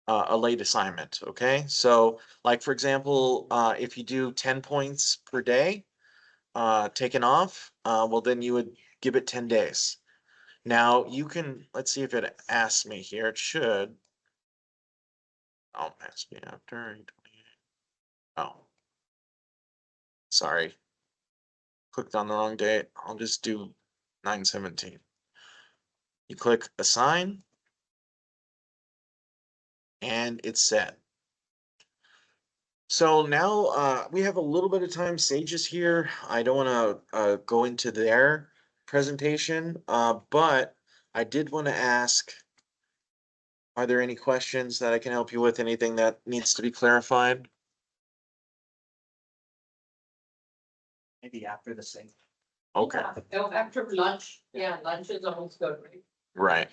late assignment. Okay, so like for example, if you do 10 points per day taken off, well then you would give it 10 days. Now you can, let's see if it asks me here. It should. Oh, ask me after. Oh, sorry. Clicked on the wrong date. I'll just do 9/17. You click assign. And it's set. So now we have a little bit of time. Sage is here. I don't want to go into their presentation, but I did want to ask, are there any questions that I can help you with? Anything that needs to be clarified? Maybe after the same. Okay, Yeah, after lunch, yeah, lunch is almost good, right? right.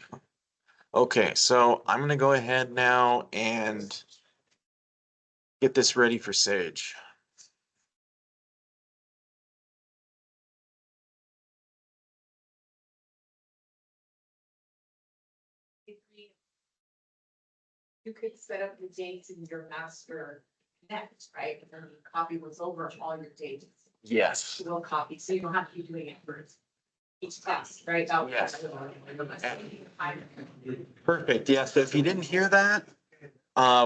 Okay, so I'm gonna go ahead now and get this ready for Sage. You could set up the dates in your master connect, right? And then you copy what's over all your dates. Yes. We'll copy, so you don't have to be doing it for each class, right? Oh, Yes. Perfect. Yeah. So if you didn't hear that,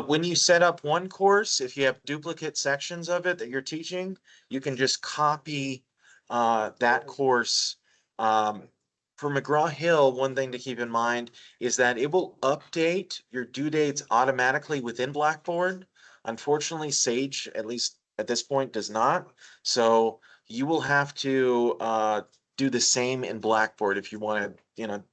when you set up one course, if you have duplicate sections of it that you're teaching, you can just copy that course. For McGraw-Hill, one thing to keep in mind is that it will update your due dates automatically within Blackboard. Unfortunately, Sage, at least at this point, does not. So you will have to do the same in Blackboard if you want to,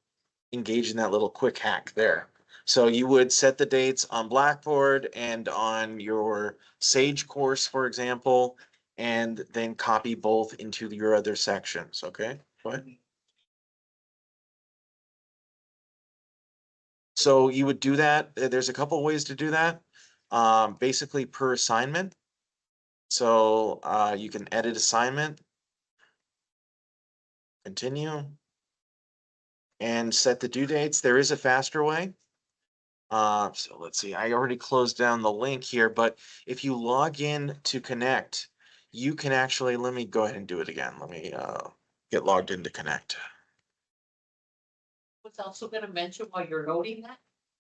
engage in that little quick hack there. So you would set the dates on Blackboard and on your Sage course, for example, and then copy both into your other sections, okay? Go ahead. So you would do that. There's a couple of ways to do that. Basically per assignment. So you can edit assignment. Continue. And set the due dates. There is a faster way. So let's see, I already closed down the link here, but if you log in to Connect, you can actually, let me go ahead and do it again. Let me get logged into Connect. Was also gonna mention while you're noting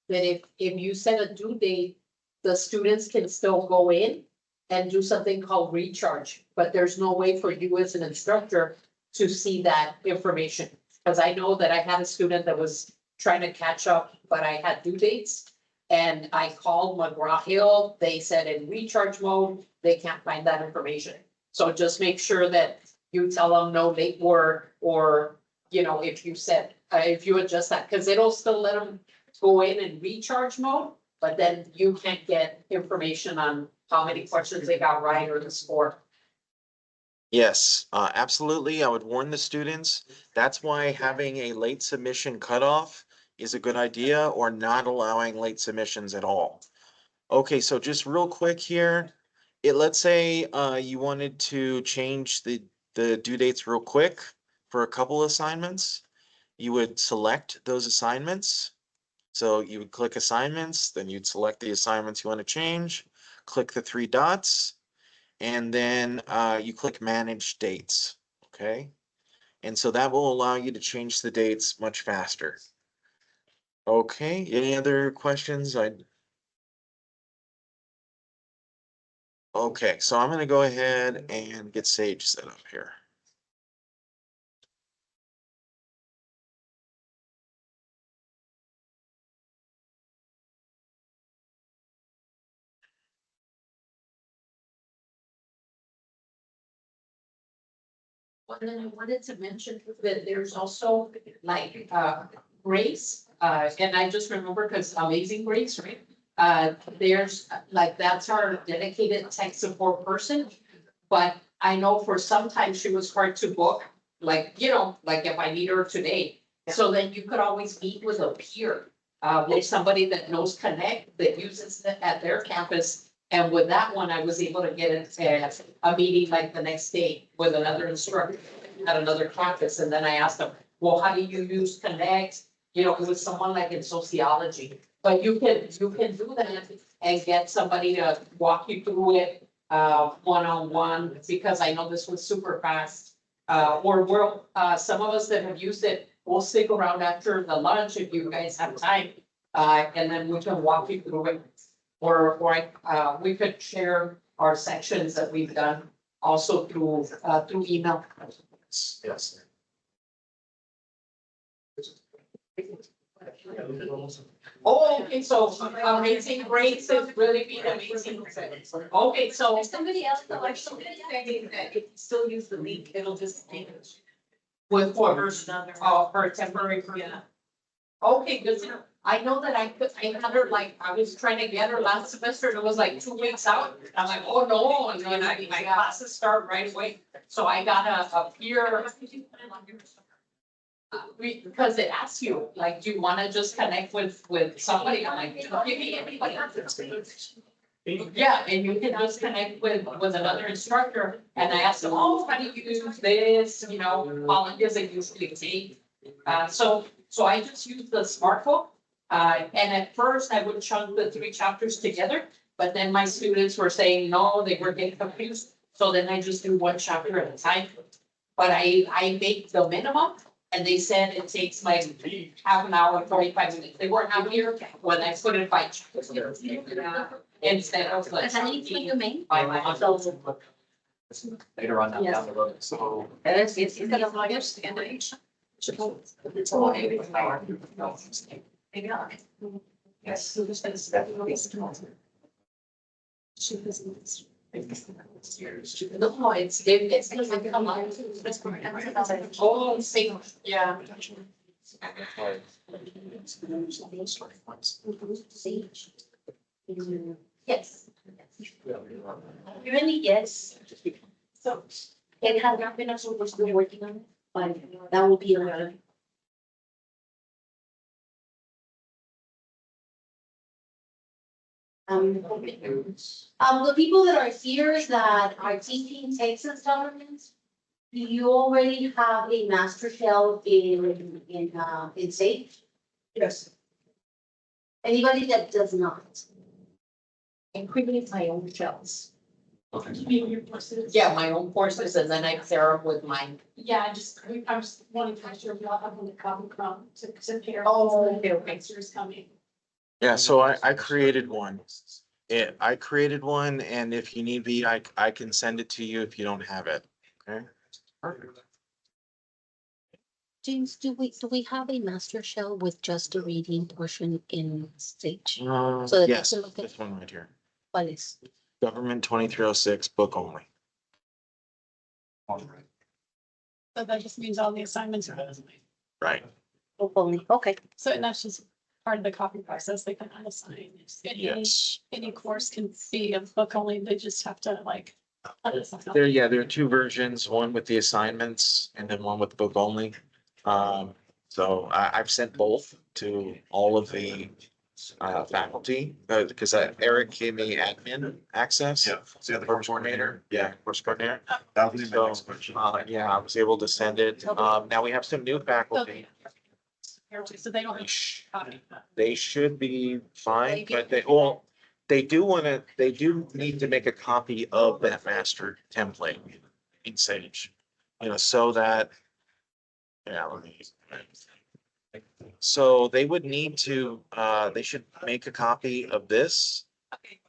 that if you set a due date, the students can still go in and do something called recharge, but there's no way for you as an instructor to see that information. Cause I know that I had a student that was trying to catch up, but I had due dates. And I called McGraw-Hill, they said in recharge mode, they can't find that information. So just make sure that you tell them no late work, or, if you set, if you adjust that, cause it'll still let them go in and recharge mode. But then you can't get information on how many questions they got right or the score. Yes, absolutely. I would warn the students. That's why having a late submission cutoff is a good idea, or not allowing late submissions at all. Okay, so just real quick here, let's say you wanted to change the due dates real quick for a couple assignments. You would select those assignments. So you would click assignments, then you'd select the assignments you want to change, click the three dots, and then you click manage dates, okay? And so that will allow you to change the dates much faster. Okay, any other questions? Okay, so I'm gonna go ahead and get Sage set up here. And then I wanted to mention that there's also like Grace, and I just remember because Amazing Grace, right? There's like, that's our dedicated tech support person. But I know for sometimes she was hard to book, like if I need her today. So then you could always meet with a peer, with somebody that knows Connect, that uses it at their campus. And with that one, I was able to get a meeting like the next day with another instructor at another campus. And then I asked them, well, how do you use Connect? With someone like in sociology. But you can do that and get somebody to walk you through it one-on-one, because I know this was super fast. Or some of us that have used it, we'll stick around after the lunch if you guys have time. And then we can walk you through it. Or we could share our sections that we've done also through email. Yes. Oh, okay, so Amazing Grace is really being amazing. Okay, so. There's somebody else that likes Somebody somebody saying that if you still use the link, it'll just take it. With for her temporary. Yeah. Okay, good to know. I know that I had her like, I was trying to get her last semester and it was like 2 weeks out. I'm like, oh no, and then my classes start right away. So I got a peer. Because it asks you, like, do you wanna just connect with somebody? I'm like, give me anybody. Yeah, and you can just connect with another instructor, and I asked them, oh, how do you use this, you know, how long does it usually take? So I just used the smartphone, and at first I would chunk the 3 chapters together, but then my students were saying, no, they were getting confused, so then I just do 1 chapter at a time. But I make the minimum, and they said it takes like half an hour, 45 minutes, they weren't out here when I put it by chapters. Instead of like. Is that anything you made? By modules. Later on Yes. down the road, so. It's gonna understand it. Maybe not. Yes. No, it's gonna come out. Oh, see, yeah. Yes. Really, yes. So it has not been, so we're still working on it, but that will be another. The people that are here that are teaching Texas government, you already have a master shell in Sage? Yes. Anybody that does not? And create my own shells. Yeah, my own courses, and then I pair them with mine. Yeah, I'm just wanting to make sure we all have a copy from to compare. Oh, okay, okay. Answers coming. Yeah, so I created one. I created one, and if you need me, I can send it to you if you don't have it. Okay? Perfect. James, do we have a master shell with just a reading portion in Sage? So that they Yes, can look at- this one right here. What is? Government 2306, book only. So that just means all the assignments are. Right. Book only, okay. So and that's just part of the copy process. They can unassign. Yes. Any course can be a book only. They just have to like. unassign. There are 2 versions, one with the assignments and then one with book only. So I've sent both to all of the faculty, because Eric gave me admin access. Yeah, so the Course coordinator, yeah, course coordinator. So, yeah, I was able to send it. Now we have some new faculty. So they don't have copy. They should be fine, but they do need to make a copy of that master template in Sage. You know, so that, yeah, let me. So they would need to, they should make a copy of this,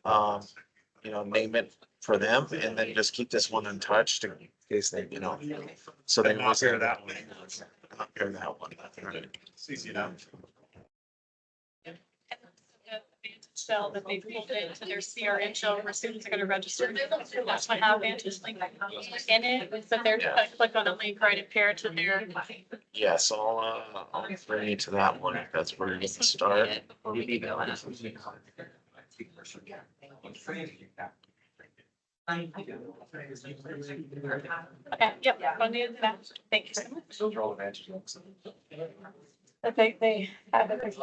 you know, name it for them, and then just keep this one untouched in case they, you know. So they Not pair that one. Not pair that one. Right. It's easy enough. Shell that they pulled into their CRM shell where students are gonna register. That's what have Vantage Link in it. So they're gonna click on a link right and pair it to their. Yes, I'll refer you to that one. If that's where you start. Before we can go on. Okay, yep, I'll do that. Thank you so much. Those are all advantages. But they have it.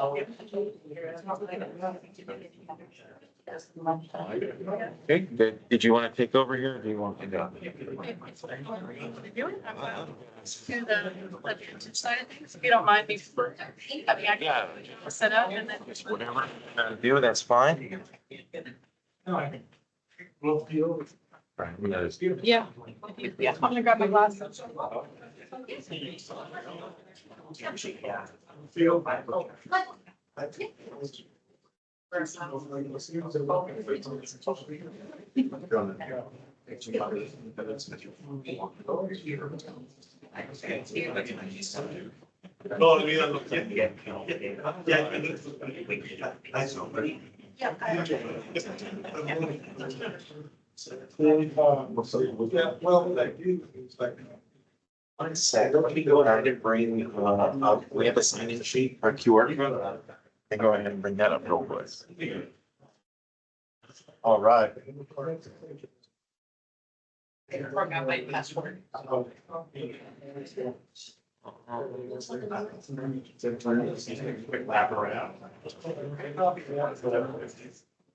Okay, did you want to take over here or do you want me to? To the Vantage side of things, if you don't mind before. I mean, I Yeah, can set up and then. whatever you gotta do, that's fine. Yeah. Yeah, I'm gonna grab my glasses. No, olvídalo. Yeah, well, like, it's like. One sec, let me go ahead and bring, we have a sign-in sheet, a QR code. And go ahead and bring that up real quick. All right. Forgot my password. Quick lap around.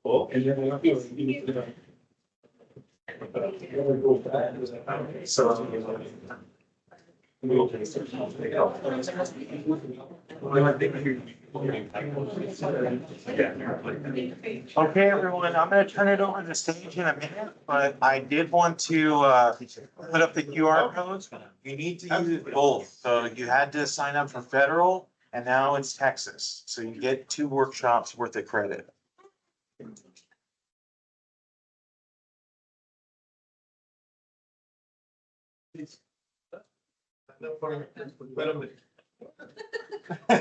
Okay, everyone, I'm gonna turn it over to the stage in a minute, but I did want to, put up the QR codes. You need to use both. So you had to sign up for federal and now it's Texas. So you get 2 workshops worth of credit.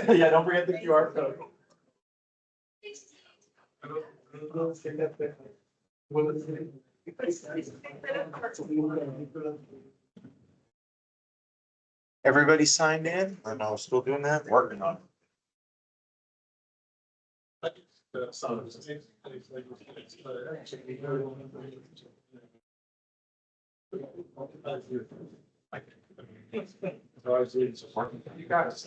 Yeah, don't forget the QR code. Everybody signed in? I know, still doing that? Working on it. You guys.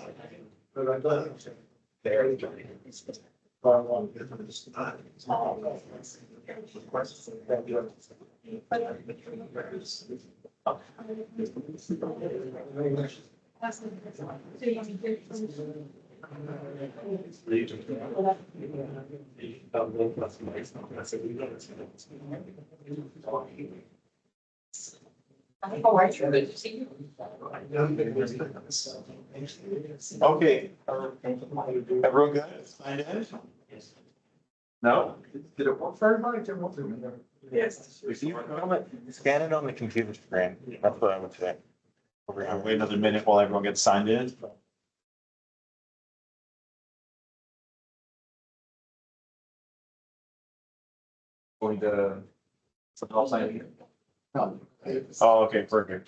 Okay, everyone good? Signed in? No? Did it work for everybody? Didn't work for me. Yes. If you scan it on the computer screen, that's what I would say. We're gonna wait another minute while everyone gets signed in. Going to. Oh, okay, perfect.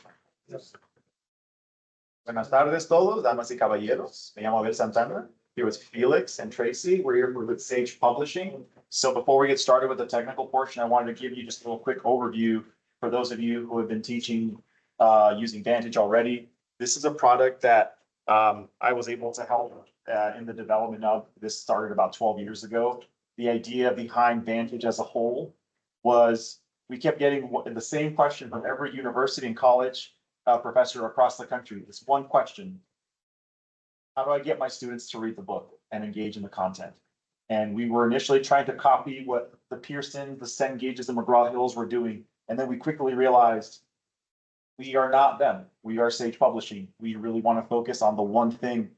Buenas tardes todos, damas y caballeros. Me llamo Abel Santana. Here with Felix and Tracy. We're here with Sage Publishing. So before we get started with the technical portion, I wanted to give you just a little quick overview for those of you who have been teaching using Vantage already. This is a product that I was able to help in the development of. This started about 12 years ago. The idea behind Vantage as a whole was we kept getting the same question from every university and college professor across the country. This one question: how do I get my students to read the book and engage in the content? And we were initially trying to copy what the Pearson, the Cengages, and McGraw-Hills were doing. And then we quickly realized we are not them. We are Sage Publishing. We really want to focus on the one thing,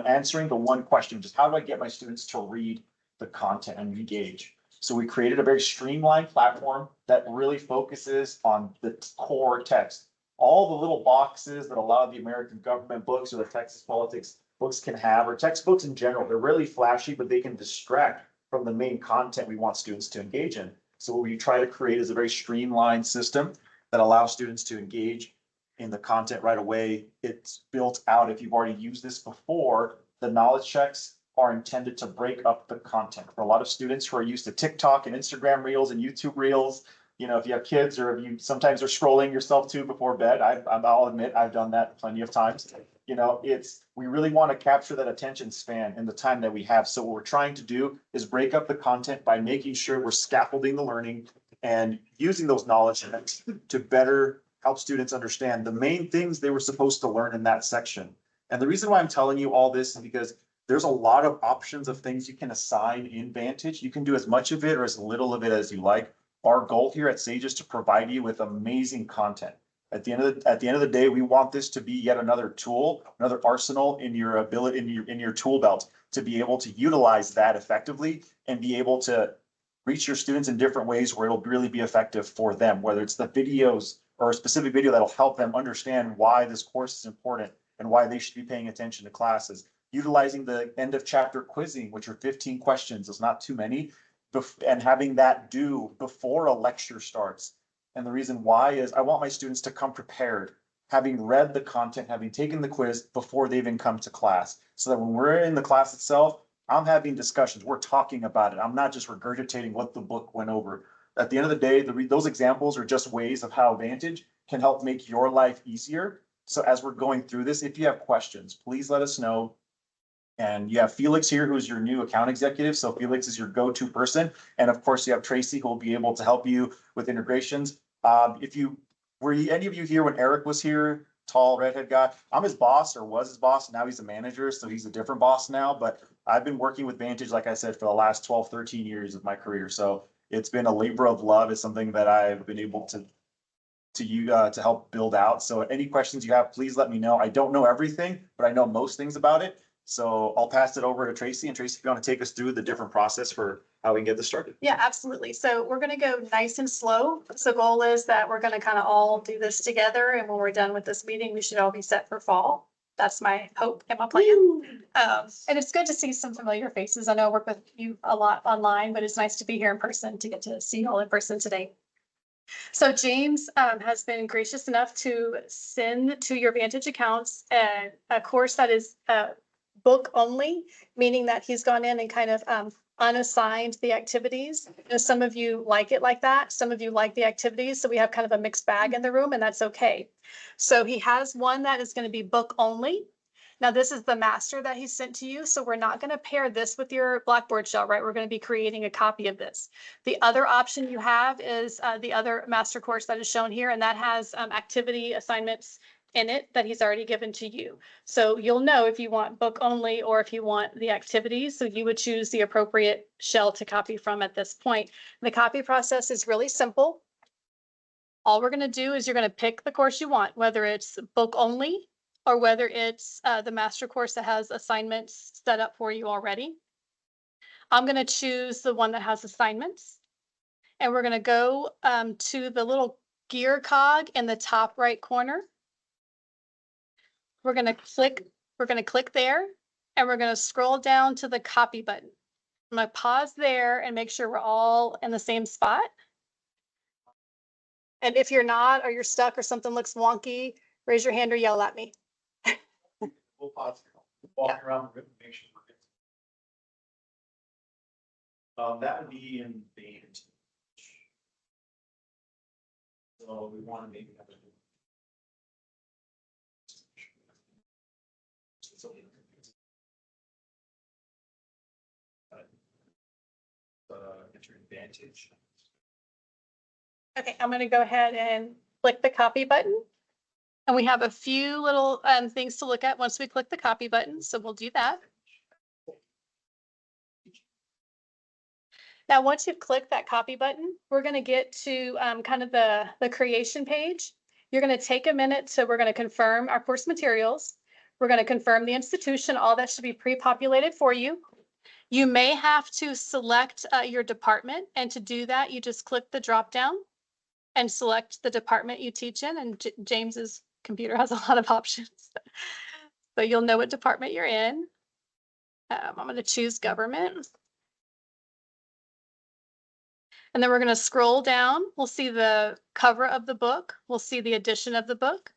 answering the one question, just how do I get my students to read the content and engage? So we created a very streamlined platform that really focuses on the core text. All the little boxes that a lot of the American government books or the Texas politics books can have, or textbooks in general, they're really flashy, but they can distract from the main content we want students to engage in. So what we try to create is a very streamlined system that allows students to engage in the content right away. It's built out. If you've already used this before, the knowledge checks are intended to break up the content. For a lot of students who are used to TikTok and Instagram Reels and YouTube Reels, you know, if you have kids or if you sometimes are scrolling yourself too before bed, I'll admit I've done that plenty of times. You know, we really want to capture that attention span in the time that we have. So what we're trying to do is break up the content by making sure we're scaffolding the learning and using those knowledge to better help students understand the main things they were supposed to learn in that section. And the reason why I'm telling you all this is because there's a lot of options of things you can assign in Vantage. You can do as much of it or as little of it as you like. Our goal here at Sage is to provide you with amazing content. At the end of the day, we want this to be yet another tool, another arsenal in your ability, in your tool belt, to be able to utilize that effectively and be able to reach your students in different ways where it'll really be effective for them, whether it's the videos or a specific video that'll help them understand why this course is important and why they should be paying attention to classes. Utilizing the end of chapter quizzing, which are 15 questions, it's not too many, and having that due before a lecture starts. And the reason why is I want my students to come prepared, having read the content, having taken the quiz before they even come to class. So that when we're in the class itself, I'm having discussions, we're talking about it. I'm not just regurgitating what the book went over. At the end of the day, those examples are just ways of how Vantage can help make your life easier. So as we're going through this, if you have questions, please let us know. And you have Felix here, who's your new account executive. So Felix is your go-to person. And of course, you have Tracy, who will be able to help you with integrations. Were any of you here when Eric was here? Tall redhead guy. I'm his boss, or was his boss. Now he's a manager, so he's a different boss now. But I've been working with Vantage, like I said, for the last 12, 13 years of my career. So it's been a labor of love. It's something that I've been able to help build out. So any questions you have, please let me know. I don't know everything, but I know most things about it. So I'll pass it over to Tracy. And Tracy, if you want to take us through the different process for how we can get this started. Yeah, absolutely. So we're gonna go nice and slow. So goal is that we're gonna kind of all do this together, and when we're done with this meeting, we should all be set for fall. That's my hope and my plan. And it's good to see some familiar faces. I know I work with you a lot online, but it's nice to be here in person, to get to see you all in person today. So James has been gracious enough to send to your Vantage accounts a course that is book only, meaning that he's gone in and kind of unassigned the activities. You know, some of you like it like that. Some of you like the activities. So we have kind of a mixed bag in the room, and that's okay. So he has one that is going to be book only. Now, this is the master that he sent to you. So we're not going to pair this with your Blackboard shell, right? We're going to be creating a copy of this. The other option you have is the other master course that is shown here, and that has activity assignments in it that he's already given to you. So you'll know if you want book only or if you want the activities. So you would choose the appropriate shell to copy from at this point. The copy process is really simple. All we're going to do is you're going to pick the course you want, whether it's book only or whether it's the master course that has assignments set up for you already. I'm going to choose the one that has assignments. And we're going to go to the little gear cog in the top right corner. We're going to click there, and we're going to scroll down to the copy button. I'm going to pause there and make sure we're all in the same spot. And if you're not, or you're stuck, or something looks wonky, raise your hand or yell at me. We'll pause. Walk around the room, make sure we're good. That would be in Vantage. So we want to maybe have a. Enter Vantage. Okay, I'm going to go ahead and click the copy button. And we have a few little things to look at once we click the copy button. So we'll do that. Now, once you've clicked that copy button, we're going to get to kind of the creation page. You're going to take a minute. So we're going to confirm our course materials. We're going to confirm the institution. All that should be pre-populated for you. You may have to select your department. And to do that, you just click the drop down and select the department you teach in. And James's computer has a lot of options. So you'll know what department you're in. I'm going to choose government. And then we're going to scroll down. We'll see the cover of the book. We'll see the edition of the book.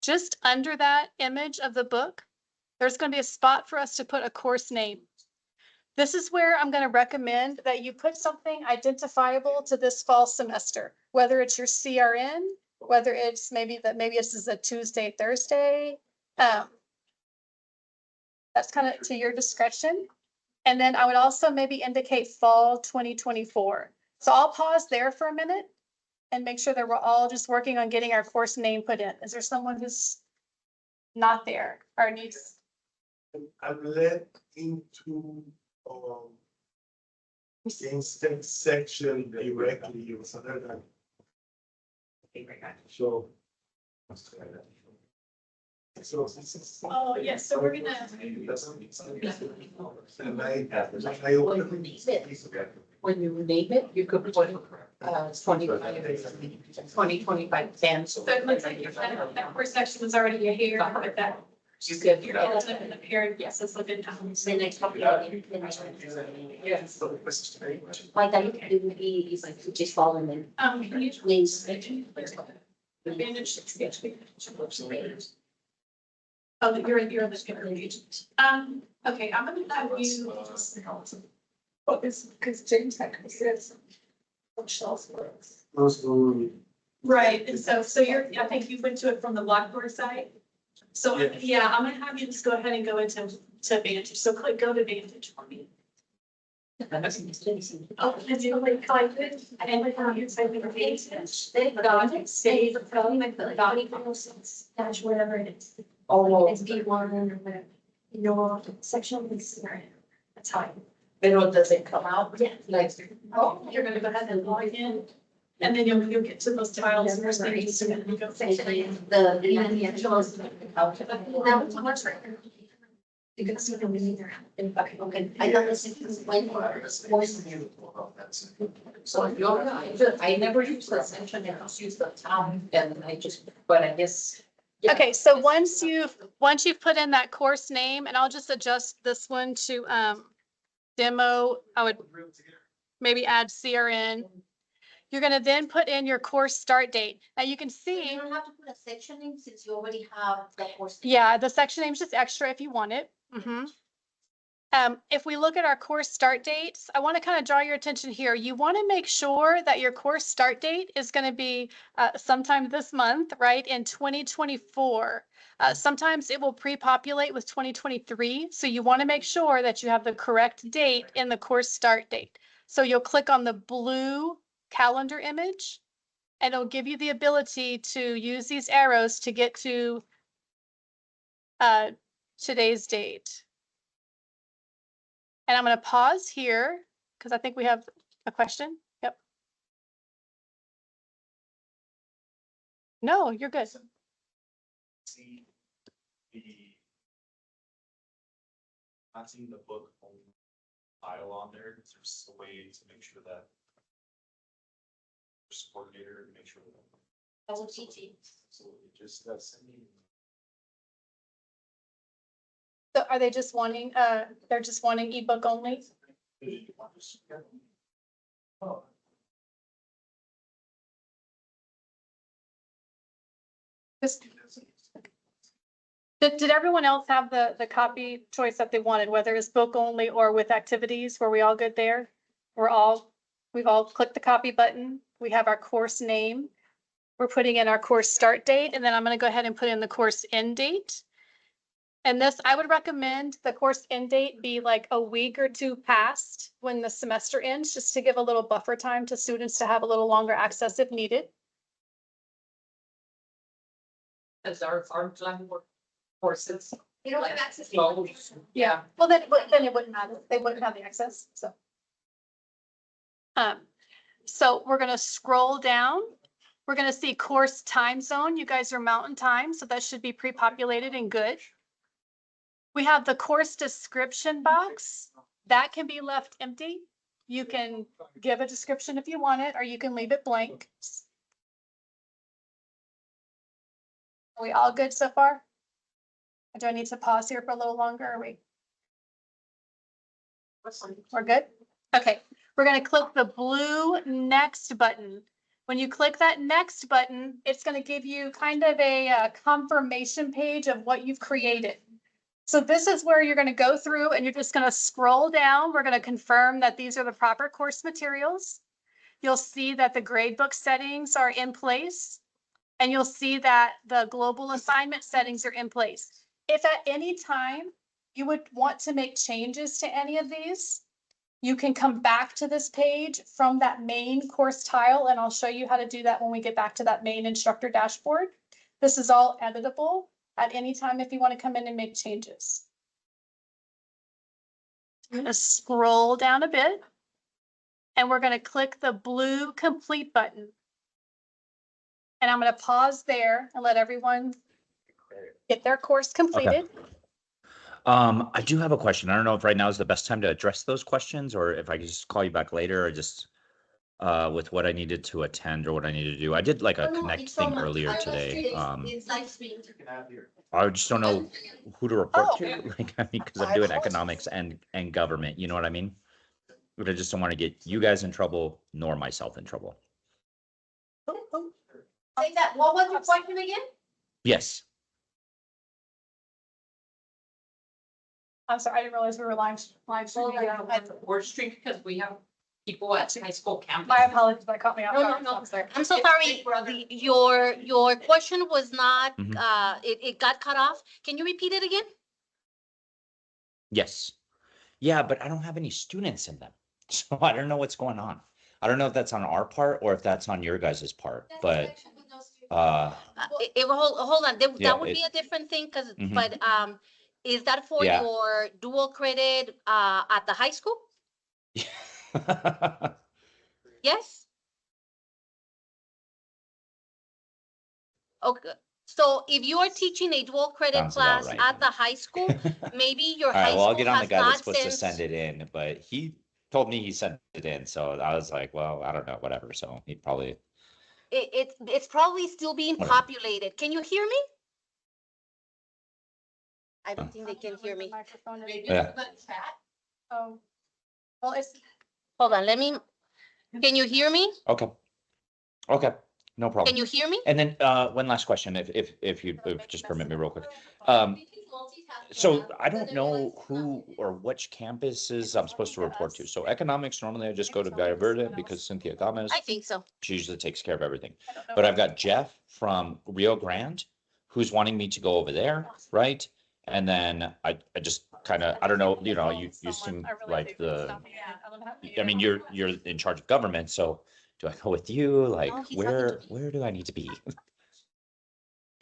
Just under that image of the book, there's going to be a spot for us to put a course name. This is where I'm going to recommend that you put something identifiable to this fall semester, whether it's your CRN, whether it's maybe this is a Tuesday, Thursday. That's kind of to your discretion. And then I would also maybe indicate fall 2024. So I'll pause there for a minute and make sure that we're all just working on getting our course name put in. Is there someone who's not there or needs? I'm led into instant section directly or something like that. So. So this is. Oh, yes, so we're gonna. And I When you name it, you could put 2025 fans. So it looks like that first section was already here, but that. You could. Appeared, yes, it's looking down. The next couple of Yes. like that, it would be like just following them. Can you Please. Advantage sketch? Oh, you're in the schedule agent. Okay, I'm gonna have you. Because James had says. Right, and so you're, I think you went to it from the Blackboard site. So, Yeah. yeah, I'm gonna have you just go ahead and go into Vantage. So click go to Vantage for me. Oh, and you like type it and you type in Vantage. Dot save dash whatever it is. Oh, It's B1 or whatever. Your section is, that's how. pero does it come out? Yeah. Like, Oh, you're gonna go ahead and log in. And then you'll get to those tiles and things. So then you go. You can see them in there. Okay, I thought this was when. So I never use that section, I just use the town and I just, but I guess. yeah. Okay, so once you've put in that course name, and I'll just adjust this one to, demo, I would maybe add CRN. You're gonna then put in your course start date. Now you can You see, don't have to put a section name since you already have the course. yeah, the section name's just extra if you want it. If we look at our course start dates, I want to kind of draw your attention here. You want to make sure that your course start date is going to be sometime this month, right, in 2024. Sometimes it will pre-populate with 2023, so you want to make sure that you have the correct date in the course start date. So you'll click on the blue calendar image, and it'll give you the ability to use these arrows to get to today's date. And I'm going to pause here because I think we have a question. Yep. No, you're good. See the. Not seeing the book file on there, there's a way to make sure that. Coordinator to make sure that. I will teach you. So it just send me. So are they just wanting, they're just wanting ebook only? Oh. Did everyone else have the copy choice that they wanted, whether it's book only or with activities? Were we all good there? We've all clicked the copy button. We have our course name. We're putting in our course start date, and then I'm going to go ahead and put in the course end date. And this, I would recommend the course end date be like a week or two past when the semester ends, just to give a little buffer time to students to have a little longer access if needed. As our courses. You don't have access. Closed. Yeah, well, then it wouldn't matter. They wouldn't have the access, so. So we're gonna scroll down. We're gonna see course time zone. You guys are Mountain Time, so that should be pre-populated and good. We have the course description box. That can be left empty. You can give a description if you want it, or you can leave it blank. Are we all good so far? Or do I need to pause here for a little longer? Are we? We're good? Okay, we're gonna click the blue next button. When you click that next button, it's gonna give you kind of a confirmation page of what you've created. So this is where you're gonna go through and you're just gonna scroll down. We're gonna confirm that these are the proper course materials. You'll see that the gradebook settings are in place. And you'll see that the global assignment settings are in place. If at any time you would want to make changes to any of these, you can come back to this page from that main course tile, and I'll show you how to do that when we get back to that main instructor dashboard. This is all editable at any time if you want to come in and make changes. I'm going to scroll down a bit, and we're going to click the blue complete button. And I'm going to pause there and let everyone get their course completed. I do have a question. I don't know if right now is the best time to address those questions or if I could just call you back later or just with what I needed to attend or what I needed to do. I did like a connect thing earlier today. It's live stream. I just don't know who to report Oh. to, like, I mean, because I'm doing economics and government, you know what I mean? But I just don't want to get you guys in trouble nor myself in trouble. Say that, what was your question again? Yes. I'm sorry, I didn't realize we were live streaming. We're streaming because we have people at high school campus. My apologies, that caught me off No, guard. no, no. I'm sorry. I'm so It's sorry, Big Brother. your question was not, Mhm. it got cut off. Can you repeat it again? Yes. Yeah, but I don't have any students in them. So I don't know what's going on. I don't know if that's on our part or if that's on your guys' part, but Hold on, Yeah, that would be a different thing, cause, Mhm. but, is that for Yeah. your dual credit, at the high school? Yes? Okay, so if you are teaching a dual credit Sounds about class right. at the high school, maybe your All high right, well, I'll school get on the has guy that's not supposed to sent. send it in, but he told me he sent it in, so I was like, well, I don't know, whatever, so he probably, It's probably still being Whatever. populated. Can you hear me? I Oh. don't think they can hear me. Microphone is- Maybe Yeah. it's the chat. Oh. Well, it's, Hold on, can you hear me? okay. Okay, no Can problem. you hear me? And then, one last question, if you just permit me real quick. So I don't know who or which campuses I'm supposed to report to. So economics, normally I just go to Valverde because Cynthia Gomez, I think so. she usually takes care of everything. I don't know. But I've got Jeff from Rio Grande, who's wanting me to go over there, right? And then I just kind of, I don't know, you know, you seem like I mean, you're in charge of government, so do I go with you? Like, No, he's talking to where do I need to be?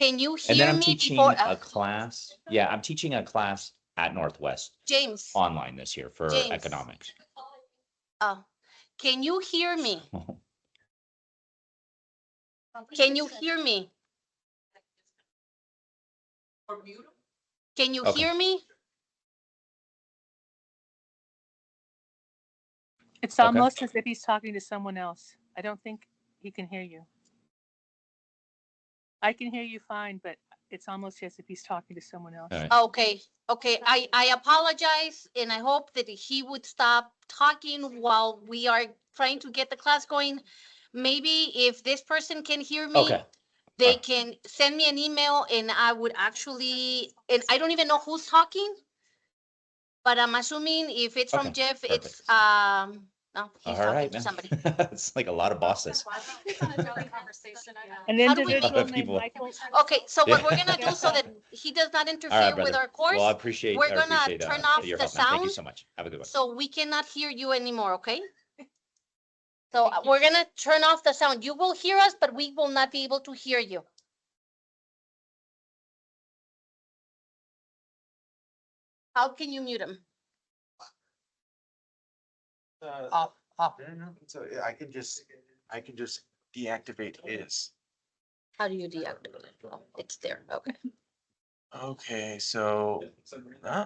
Can you And then hear I'm me teaching before, a class. Yeah, I'm teaching a class at Northwest James? online this year for James. economics. Can you hear me? Can you hear me? Or mute 'em. Can you Okay. hear me? It's Okay. almost as if he's talking to someone else. I don't think he can hear you. I can hear you fine, but it's almost as if he's talking to someone else. All right. Okay, I apologize, and I hope that he would stop talking while we are trying to get the class going. Maybe if this person can hear me, Okay. they Alright. can send me an email and I would actually, and I don't even know who's talking. But I'm assuming if it's from Okay, Jeff, it's, perfect. no, he's All talking right, to man. somebody. It's like a lot of bosses. An How do we- individual named People. Michael. Okay, so what we're Yeah. gonna do so that he does not All right, interfere with brother. our course, Well, I appreciate, we're I gonna appreciate turn off your the help, man. Thank you sound. so much. Have a good one. so we cannot hear you anymore, okay? So we're gonna turn off the sound. You will hear us, but we will not be able to hear you. How can you mute him? Off. So I can just deactivate his. How do you deactivate it? Oh, it's there, okay. Okay, so,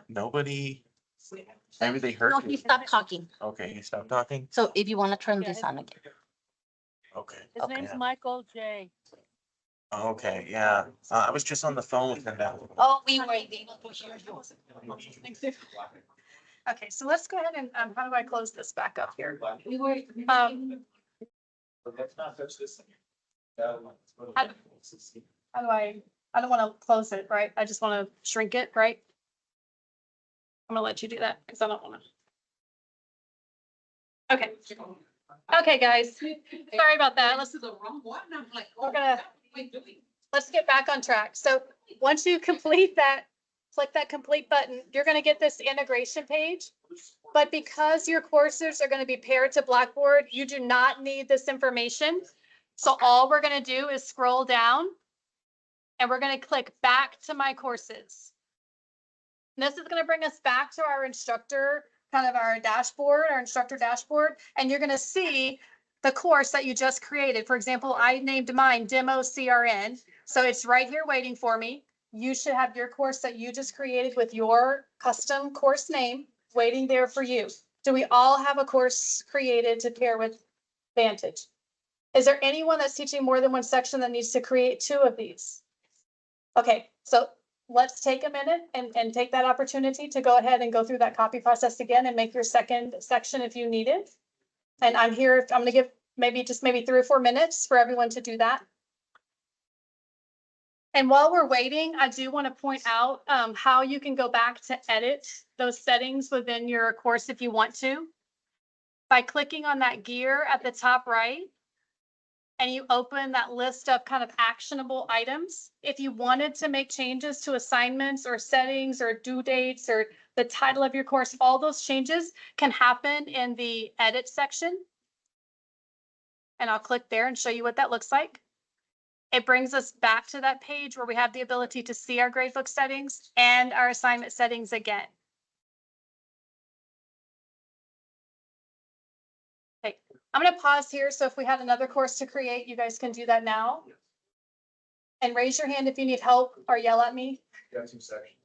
nobody, maybe they heard No, me. he stopped talking. Okay, he stopped talking. So if you wanna turn Yeah, this on again. Okay. His name's Michael J. Okay, yeah. I was just on the phone with him now. Oh, we were able to hear you. Okay, so let's go ahead and, how do I close this back up here? We were. Let's not touch this. How do I don't want to close it, right? I just want to shrink it, right? I'm gonna let you do that because I don't want to. Okay. Okay, guys, sorry about that. This is the wrong one. I'm like, We're oh, gonna- what am I doing? Let's get back on track. So once you complete that, click that complete button, you're gonna get this integration page. But because your courses are gonna be paired to Blackboard, you do not need this information. So all we're gonna do is scroll down and we're gonna click back to my courses. And this is gonna bring us back to our instructor, kind of our dashboard, our instructor dashboard, and you're gonna see the course that you just created. For example, I named mine Demo CRN. So it's right here waiting for me. You should have your course that you just created with your custom course name waiting there for you. Do we all have a course created to pair with Vantage? Is there anyone that's teaching more than one section that needs to create two of these? Okay, so let's take a minute and take that opportunity to go ahead and go through that copy process again and make your second section if you need it. And I'm here, I'm gonna give maybe 3 or 4 minutes for everyone to do that. And while we're waiting, I do want to point out how you can go back to edit those settings within your course if you want to. by clicking on that gear at the top right. And you open that list of kind of actionable items. If you wanted to make changes to assignments or settings or due dates or the title of your course, all those changes can happen in the edit section. And I'll click there and show you what that looks like. It brings us back to that page where we have the ability to see our gradebook settings and our assignment settings again. Okay, I'm going to pause here. So if we had another course to create, you guys can do that now. And raise your hand if you need help or yell at me. Got 2 sections.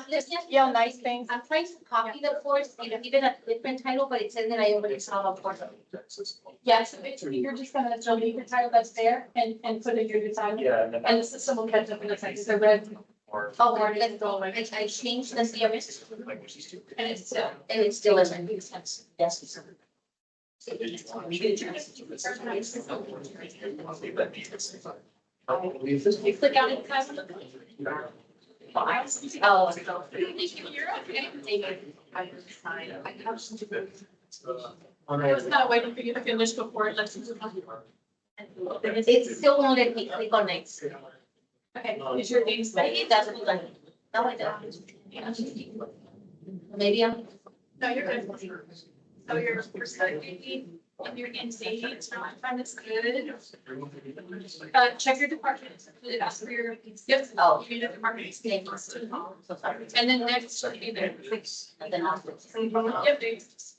Let's just. Yell nice things. I'm trying to copy the course, even a different title, but it says that I already saw the course. Yes, you're just going to delete the title that's there and put in your new title. Yeah. And the system will catch up in a second. So red. Oh, or let's go, I changed the CMS And it's and it's still in there. Yes. You click out in time. Oh. You're okay. I was kind of waiting for you to finish before it lets you. It still won't let me click on next. Okay, is your name Maybe it doesn't like, no, it doesn't. Maybe I'm, No, you're good. So you're studying and you're in stage, time is good. Check your department. Ask for your, yep, oh. you need a department. So sorry. And then next, you know, And then I'll. yep, thanks.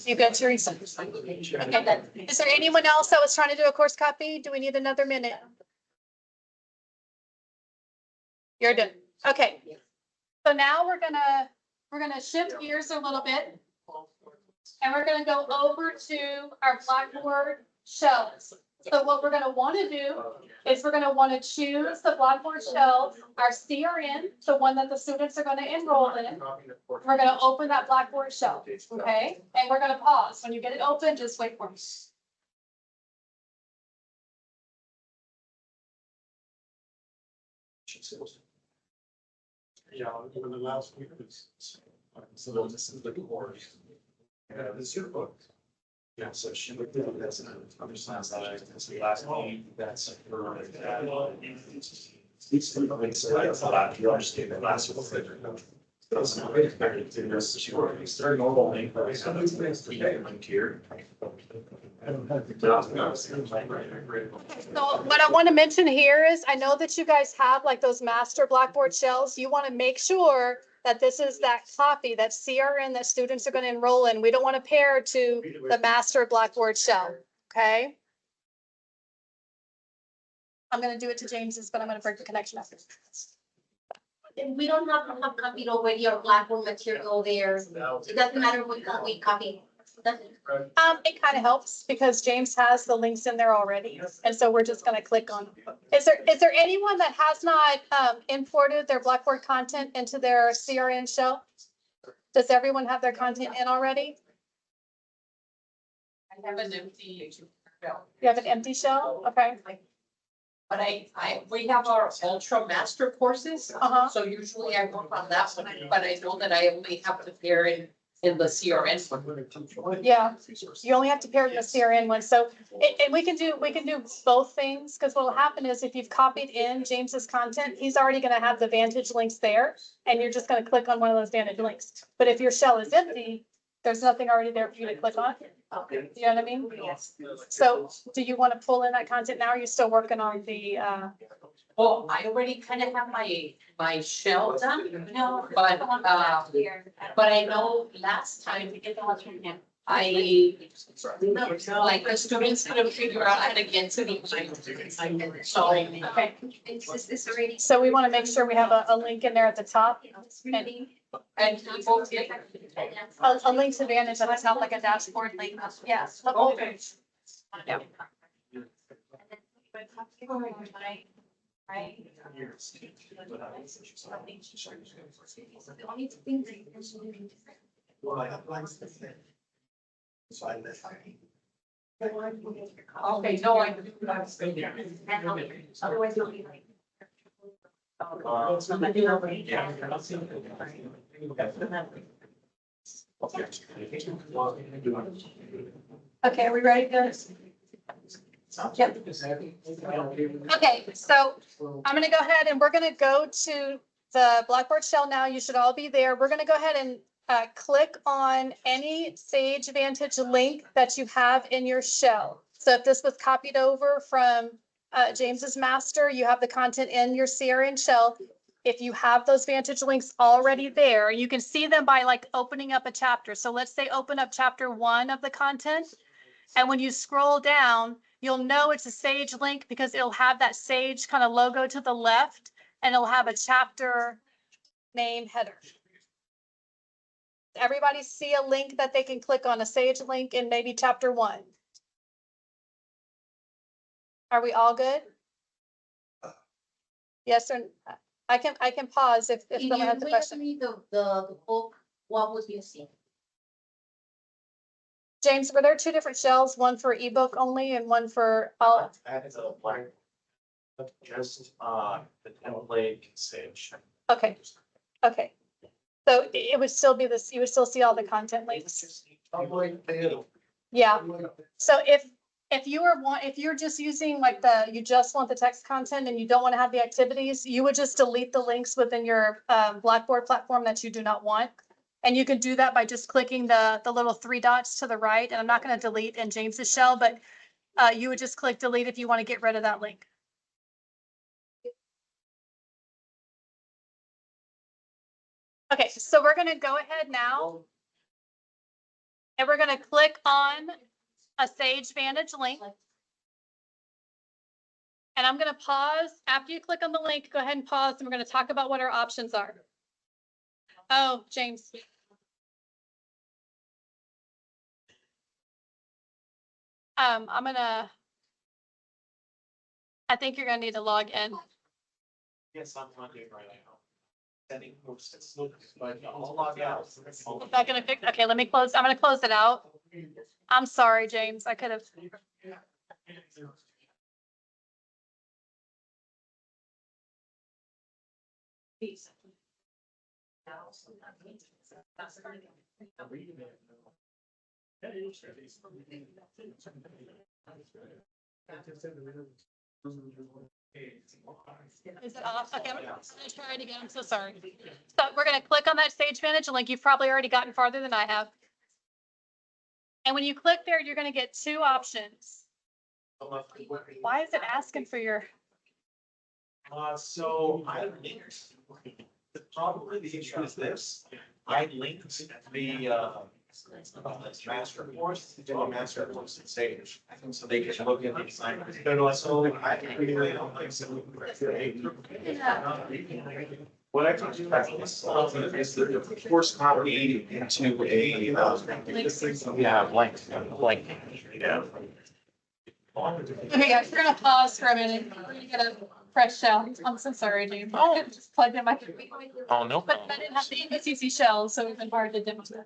You good, Teresa? Okay, then. Is there anyone else that was trying to do a course copy? Do we need another minute? You're done. Okay. So now we're gonna shift gears a little bit. And we're gonna go over to our Blackboard shells. So what we're gonna wanna do is we're gonna wanna choose the Blackboard shell, our CRN, the one that the students are gonna enroll in. We're gonna open that Blackboard shell, okay? And we're gonna pause. When you get it open, just wait for me. Yeah, even the last week. So this is the course. Yeah, this is your book. Yeah, so she looked at that's understands that that's the last one. That's for. These three points, so that's a lot. You understand the last one. That's not very fair to do this. Sure, it's very normal thing. So it's nice to get one here. I don't have to. So what I want to mention here is, I know that you guys have like those master Blackboard shells. You want to make sure that this is that copy, that CRN that students are going to enroll in. We don't want to pair to the master Blackboard shell, okay? I'm going to do it to James's, but I'm going to break the connection after. We don't have to have copied already our Blackboard material there. It doesn't matter what we copy. It kind of helps because James has the links in there already. And so we're just going to click on. Is there anyone that has not imported their Blackboard content into their CRN shell? Does everyone have their content in already? I have an empty shell. You have an empty shell? Okay. But we have our Ultra Master courses. Uh-huh. So usually I work on that one, but I know that I only have to pair in the CRN one. Yeah, you only have to pair in the CRN one. So, and we can do both things, because what'll happen is if you've copied in James's content, he's already gonna have the Vantage links there, and you're just gonna click on one of those Vantage links. But if your shell is empty, there's nothing already there for you to click on. Okay. You know what I mean? Yes. So do you want to pull in that content now? Or are you still working on the, Well, I already kind of have my shell done. No. But I know last time like the students couldn't figure out how to get to the assignment. So, okay. It's already. So we want to make sure we have a link in there at the top. and people get. A link to Vantage at the top, like a dashboard link. Yes. The whole page. Yeah. Right. The only thing that. Well, I have like. So I left. Okay, no, I. Otherwise you'll be like. Okay, are we ready, guys? Yep. Okay, so I'm gonna go ahead and we're gonna go to the Blackboard shell now. You should all be there. We're gonna go ahead and click on any Sage Vantage link that you have in your shell. So if this was copied over from James's master, you have the content in your CRN shell. If you have those Vantage links already there, you can see them by like opening up a chapter. So let's say open up chapter 1 of the content. And when you scroll down, you'll know it's a Sage link because it'll have that Sage kind of logo to the left and it'll have a chapter name header. Everybody see a link that they can click on, a Sage link in maybe chapter 1? Are we all good? Yes, or I can pause if If someone has a you question. read the book, what would you see? James, were there 2 different shells, one for ebook only and one for all? That is a blank. Just, the template Sage. Okay, okay. So it would still be this, you would still see all the content links. Yeah, so if you're just using like you just want the text content and you don't want to have the activities, you would just delete the links within your Blackboard platform that you do not want. And you can do that by just clicking the little 3 dots to the right. And I'm not going to delete in James's shell, but you would just click delete if you want to get rid of that link. Okay, so we're going to go ahead now. And we're going to click on a Sage Vantage link. And I'm going to pause. After you click on the link, go ahead and pause and we're going to talk about what our options are. Oh, James. I think you're going to need to log in. Yes, I'm on it right now. Sending posts, but I'll log out. Is that going to fix? Okay, let me close. I'm going to close it out. I'm sorry, James. I could have. Is it off? Okay, I'm gonna try it again. I'm so sorry. So we're going to click on that Sage Vantage link. You've probably already gotten farther than I have. And when you click there, you're going to get 2 options. Why is it asking for your? So I linked, probably the issue is this, I linked the master course to a master course in Sage. So they can look at the assignments. So I really don't like some. What I can do is the course copy into a, yeah, blank. Yeah. Okay, guys, we're gonna pause for a minute. We're gonna get a fresh shell. I'm so sorry, James. I just plugged in my. Oh, no But problem. I didn't have the NBCC shell, so it's been hard to demonstrate.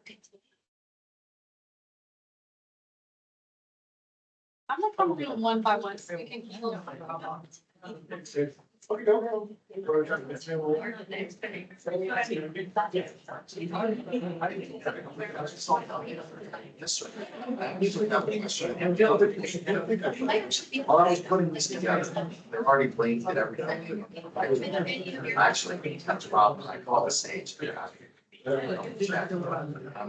I'm gonna come do them one by one so we can. While I was putting this together, they're already blanked at everything. Actually, that's a problem. I call the Sage. I'm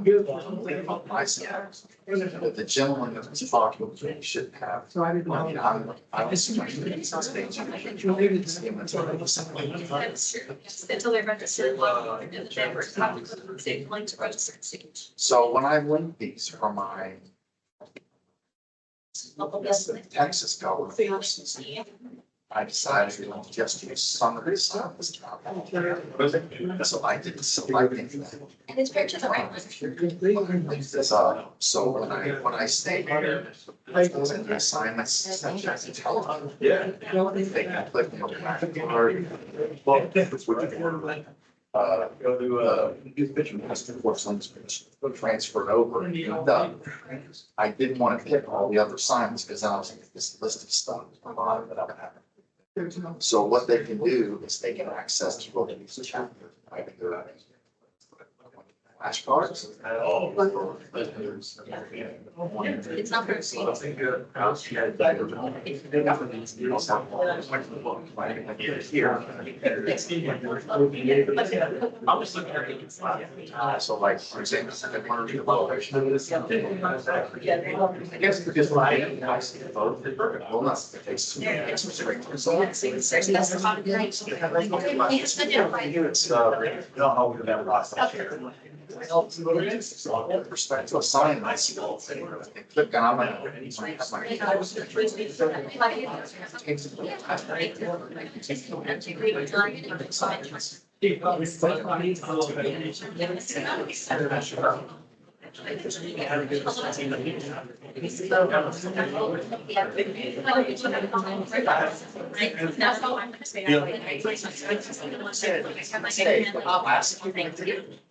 thinking about myself. The gentleman that was talking to me should have. I mean, I was trying to Sage. That's true. Yes, until they're registered, and then they were copies of the same link to register. So when I link these for my Texas government courses, I decided to just use some of this stuff. So I did selecting that. And it's paired to the right one. So when I stay here, and the assignments, such as the telephone. Yeah. They can click on the back card. Well, Go to, Youth picture master course on this page, transferred over and done. I didn't want to pick all the other signs because I was like, this list of stuff at the bottom that I would have. So what they can do is they can access to go to these chapters, right? Flashcards. It's not for I'm just looking at it. So like, for example, I want to read a location. I guess because when I see the vote, well, not, it takes. It's straight. So That's the bottom right. It's the difference. it's, No, how we that process. perspective, a sign, I see. Click on, I'm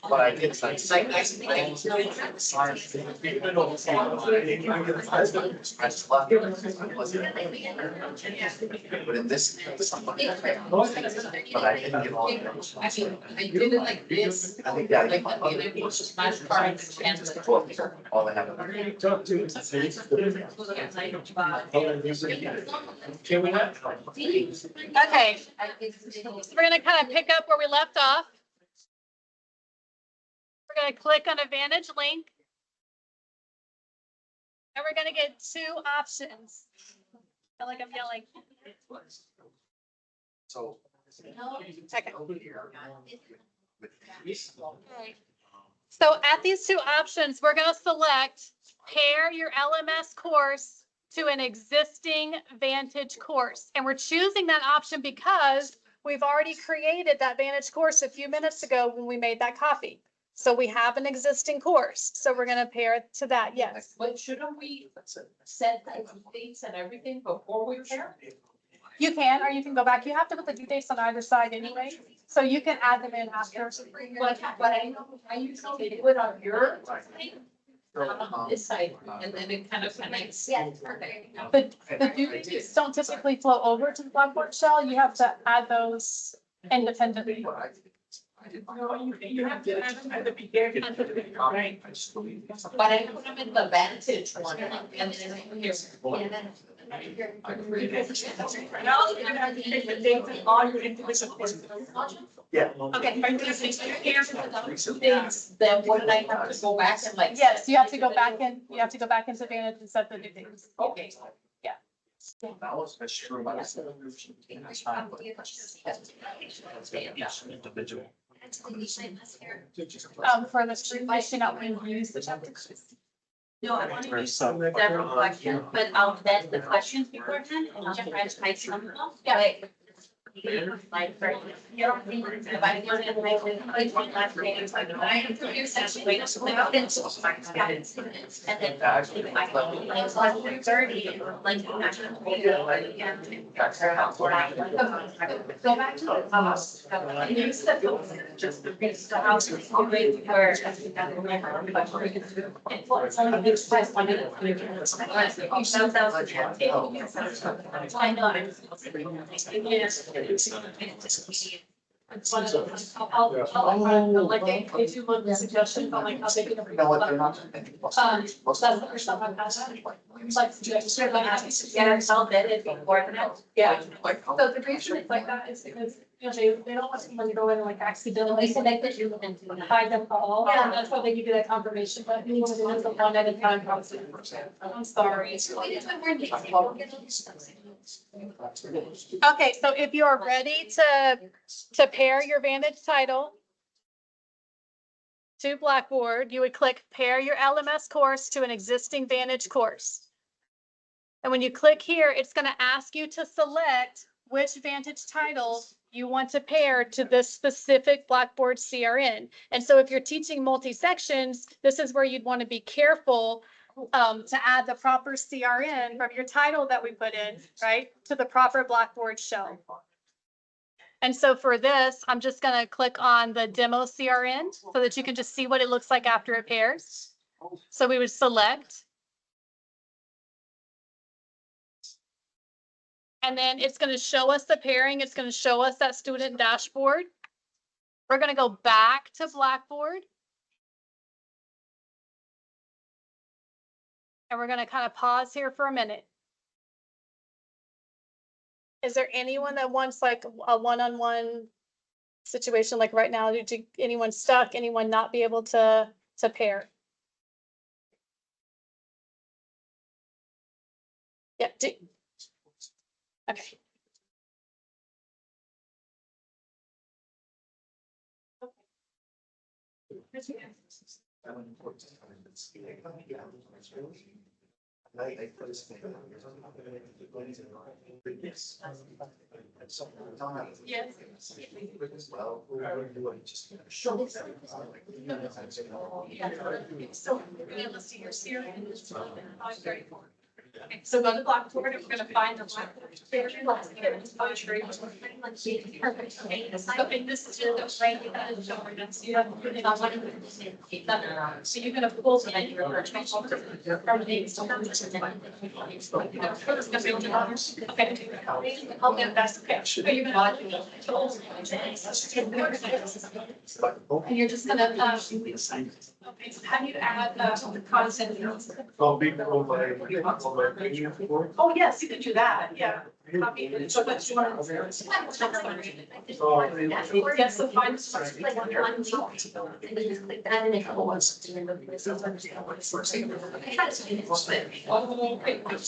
But I did, I just But in this case, but I didn't get all the numbers. Actually, I did it like this, I think that. like, it was just flashcards and the. All they have. Okay, we're gonna kind of pick up where we left off. We're gonna click on Advantage link. And we're gonna get two options. I feel like I'm yelling. So. Okay. So at these two options, we're gonna select pair your LMS course to an existing Vantage course. And we're choosing that option because we've already created that Vantage course a few minutes ago when we made that copy. So we have an existing course. So we're gonna pair it to that, yes. But shouldn't we set the dates and everything before we pair? You can, or you can go back. You have to put the due dates on either side anyway. So you can add them in after. But I usually do it on your thing, on this side, and then it kind of connects. Yes, perfect. The due dates don't typically flow over to the Blackboard shell. You have to add those independently. You have to add them at the beginning. Right. But I put them in the Vantage one, and then here. Yeah. Okay. Then what did I have to go back and like? Yes, you have to go back in, you have to go back into Vantage and set the due dates. Okay. That was a true. Individual. For the stream, I should not when you use the chapter. No, I want to do several questions, but I'll vet the questions beforehand and I'll try to type some of them. Yeah. Like, for, you don't think if I want to type in, like, one last thing, it's like, I am for your section, wait, so we have it. And then, if I can, like, less 30, like, go back to the top. And you said, just the house, where, it's only gives 5 minutes. I know, I'll like, if you want the suggestion, but like, how they can. You know what, they're not. That's the first time I've had that. Like, suggestion, like, Get ourselves vetted before the. yeah. So the reason it's like that is because, you know, they don't want someone to go in and like accidentally select it, you and hide them all. Yeah. And that's why they give you that confirmation, but you want to do it a one at a time process. I'm sorry. Okay, so if you are ready to pair your Vantage title to Blackboard, you would click pair your LMS course to an existing Vantage course. And when you click here, it's going to ask you to select which Vantage title you want to pair to this specific Blackboard CRN. And so if you're teaching multi-sections, this is where you'd want to be careful to add the proper CRN from your title that we put in, right, to the proper Blackboard shell. And so for this, I'm just gonna click on the demo CRN so that you can just see what it looks like after it pairs. So we would select. And then it's gonna show us the pairing. It's gonna show us that student dashboard. We're gonna go back to Blackboard. And we're gonna kind of pause here for a minute. Is there anyone that wants like a one-on-one situation like right now? Did anyone stuck, anyone not be able to pair? Yeah, okay. Yes. So let's see your series. Okay, so go to Blackboard and we're gonna find the Blackboard. Okay, this is the right. So you're gonna pull the from the. Okay, that's okay. So you're gonna. And you're just gonna, okay, so how do you add the content? Oh, yes, you can do that, yeah. Copy it. So what you want to. Yes, so find.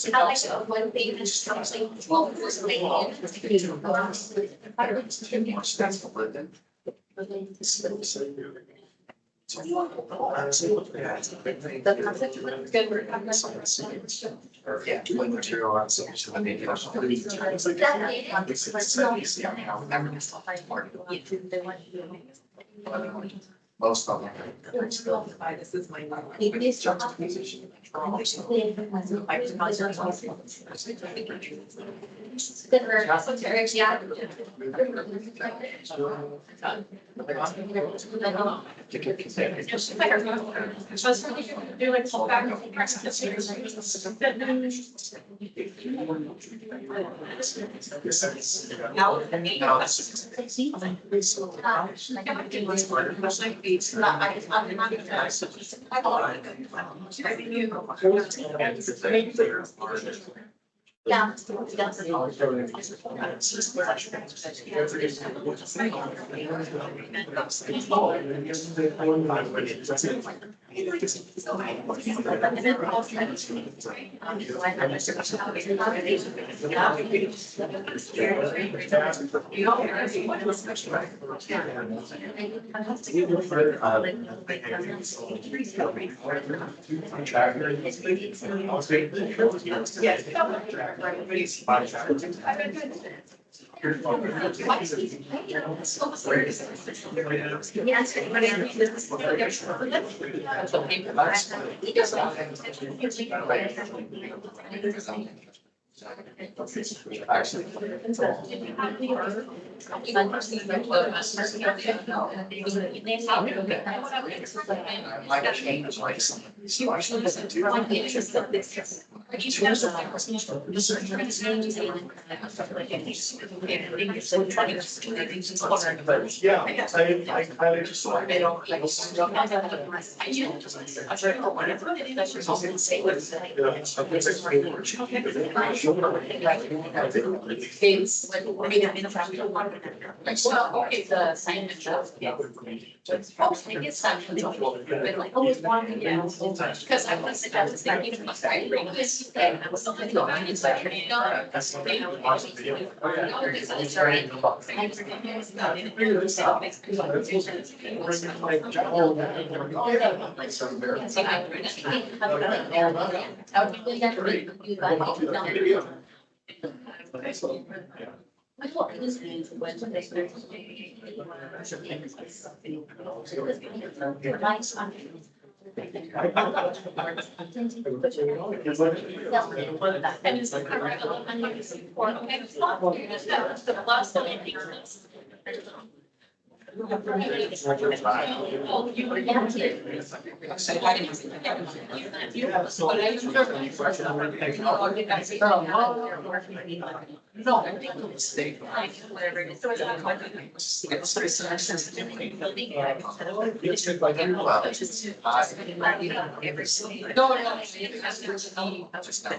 I like one thing that's something. Yeah, doing material on social media. Most of them. This is my. Esoteric, yeah. Do like full back. Yeah. Actually. Like a change, like something. So actually, listen to. Yeah, I kind of just like. Because I was thinking of my previous thing, I was something about it, like, you know, that's what they don't want to do. It's already.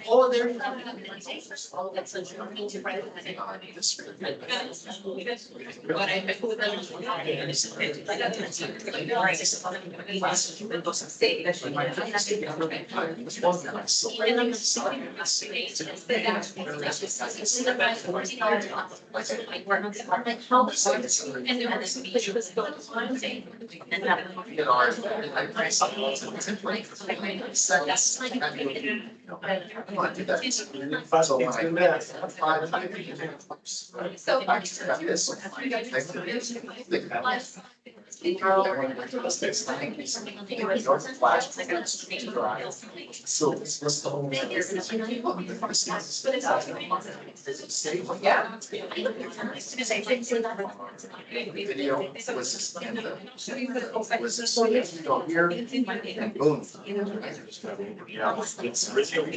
Oh, there's. Video boom.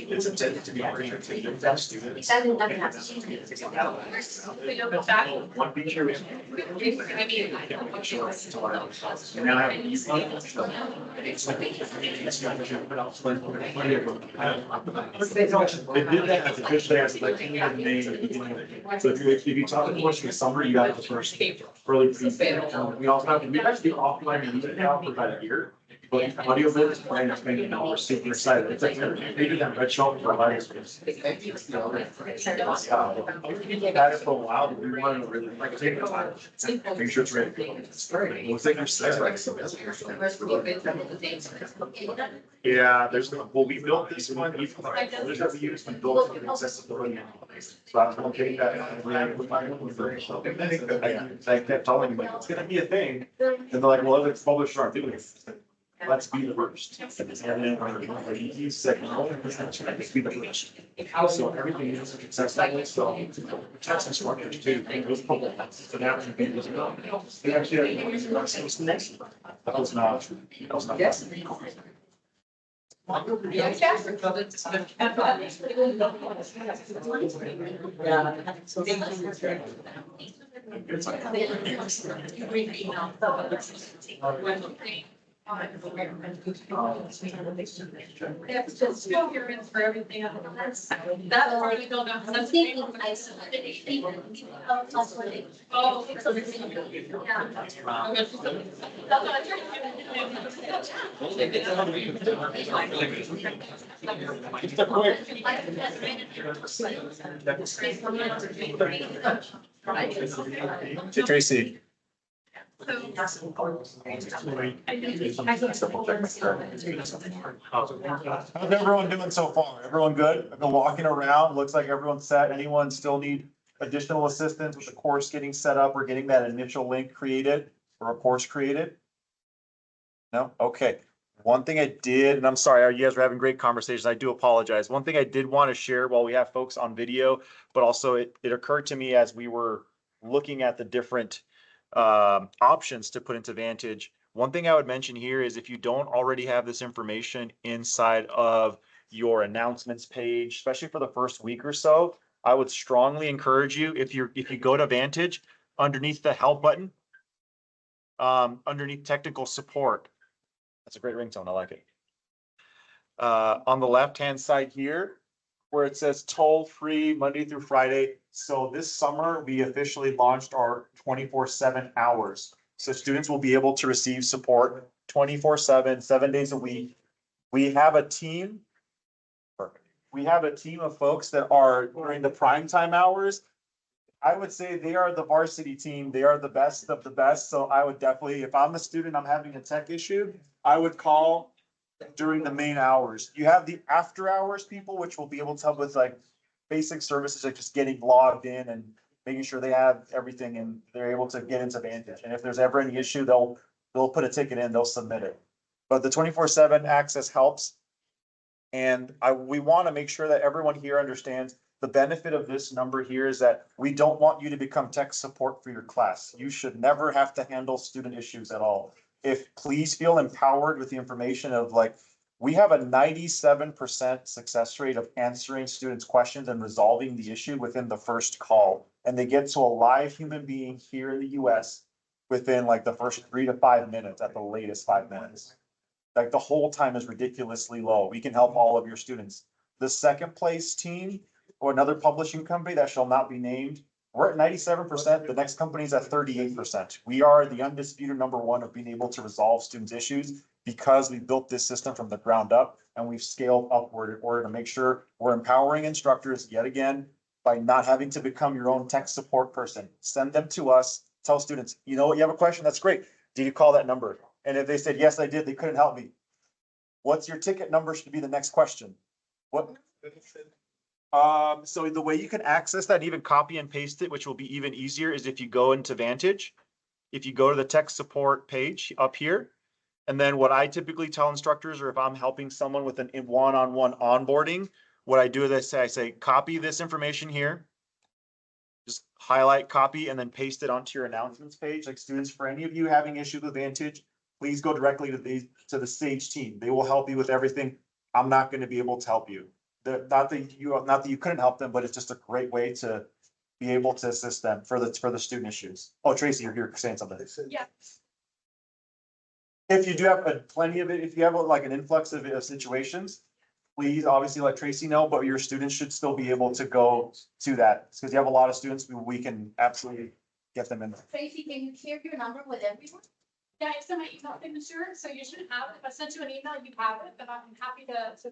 It's intended to be entertaining for students. One feature is. Now I have an easy. They did that as officially as like May. So if you talk the course in the summer, you got the first early. We also have, we actually offline music now for about a year. But audio is brand expansion now, we're super excited. It's like, they did that red shelf for lighting space. We had it for a while, but we wanted to really like take the time. Make sure it's ready. We'll take your steps. Yeah, there's, well, we built this one, there's that we use, we built it for accessibility. So I'm gonna take that. I kept telling them, it's gonna be a thing. And they're like, well, let's publish our doing it. Let's be the first. And then he's second, let's be the first. So everything is accessible, so text instructors too. Those public, so now we can use it. They actually, that was not. Yes. That's just coherence for everything else. That part I don't know. That's Hey, Tracy. How's everyone doing so far? Everyone good? I've been walking around. Looks like everyone's set. Anyone still need additional assistance with the course getting set up or getting that initial link created or a course created? No? Okay. One thing I did, and I'm sorry, you guys were having great conversations. I do apologize. One thing I did want to share while we have folks on video, but also it occurred to me as we were looking at the different options to put into Vantage. One thing I would mention here is if you don't already have this information inside of your announcements page, especially for the first week or so, I would strongly encourage you, if you go to Vantage, underneath the help button, underneath technical support. That's a great ringtone. I like it. On the left-hand side here, where it says toll-free Monday through Friday. So this summer, we officially launched our 24/7 hours. So students will be able to receive support 24/7, 7 days a week. We have a team. We have a team of folks that are during the prime time hours. I would say they are the varsity team. They are the best of the best. So I would definitely, if I'm a student, I'm having a tech issue, I would call during the main hours. You have the after hours people, which will be able to help with like basic services, like just getting logged in and making sure they have everything and they're able to get into Vantage. And if there's ever any issue, they'll put a ticket in, they'll submit it. But the 24/7 access helps. And we want to make sure that everyone here understands The benefit of this number here is that we don't want you to become tech support for your class. You should never have to handle student issues at all. Please feel empowered with the information of like, we have a 97% success rate of answering students' questions and resolving the issue within the first call. And they get to a live human being here in the US within like the first 3 to 5 minutes, at the latest 5 minutes. Like the whole time is ridiculously low. We can help all of your students. The second place team or another publishing company that shall not be named, we're at 97%. The next company's at 38%. We are the undisputed #1 of being able to resolve students' issues because we built this system from the ground up and we've scaled upward in order to make sure we're empowering instructors yet again by not having to become your own tech support person. Send them to us, tell students, you know what, you have a question? That's great. Did you call that number? And if they said, yes, I did, they couldn't help me. What's your ticket number should be the next question. What? So the way you can access that, even copy and paste it, which will be even easier, is if you go into Vantage, if you go to the tech support page up here, and then what I typically tell instructors, or if I'm helping someone with an one-on-one onboarding, what I do is I say, copy this information here, just highlight, copy, and then paste it onto your announcements page. Like students, for any of you having issues with Vantage, please go directly to the Sage team. They will help you with everything. I'm not going to be able to help you. Not that you couldn't help them, but it's just a great way to be able to assist them for the student issues. Oh, Tracy, you're here saying something. Yeah. If you do have plenty of it, if you have like an influx of situations, please obviously let Tracy know, but your students should still be able to go to that. Because you have a lot of students, we can absolutely get them in there. Tracy, can you share your number with everyone? Yeah, it's in my email signature, so you should have it. If I sent you an email, you have it, but I'm happy to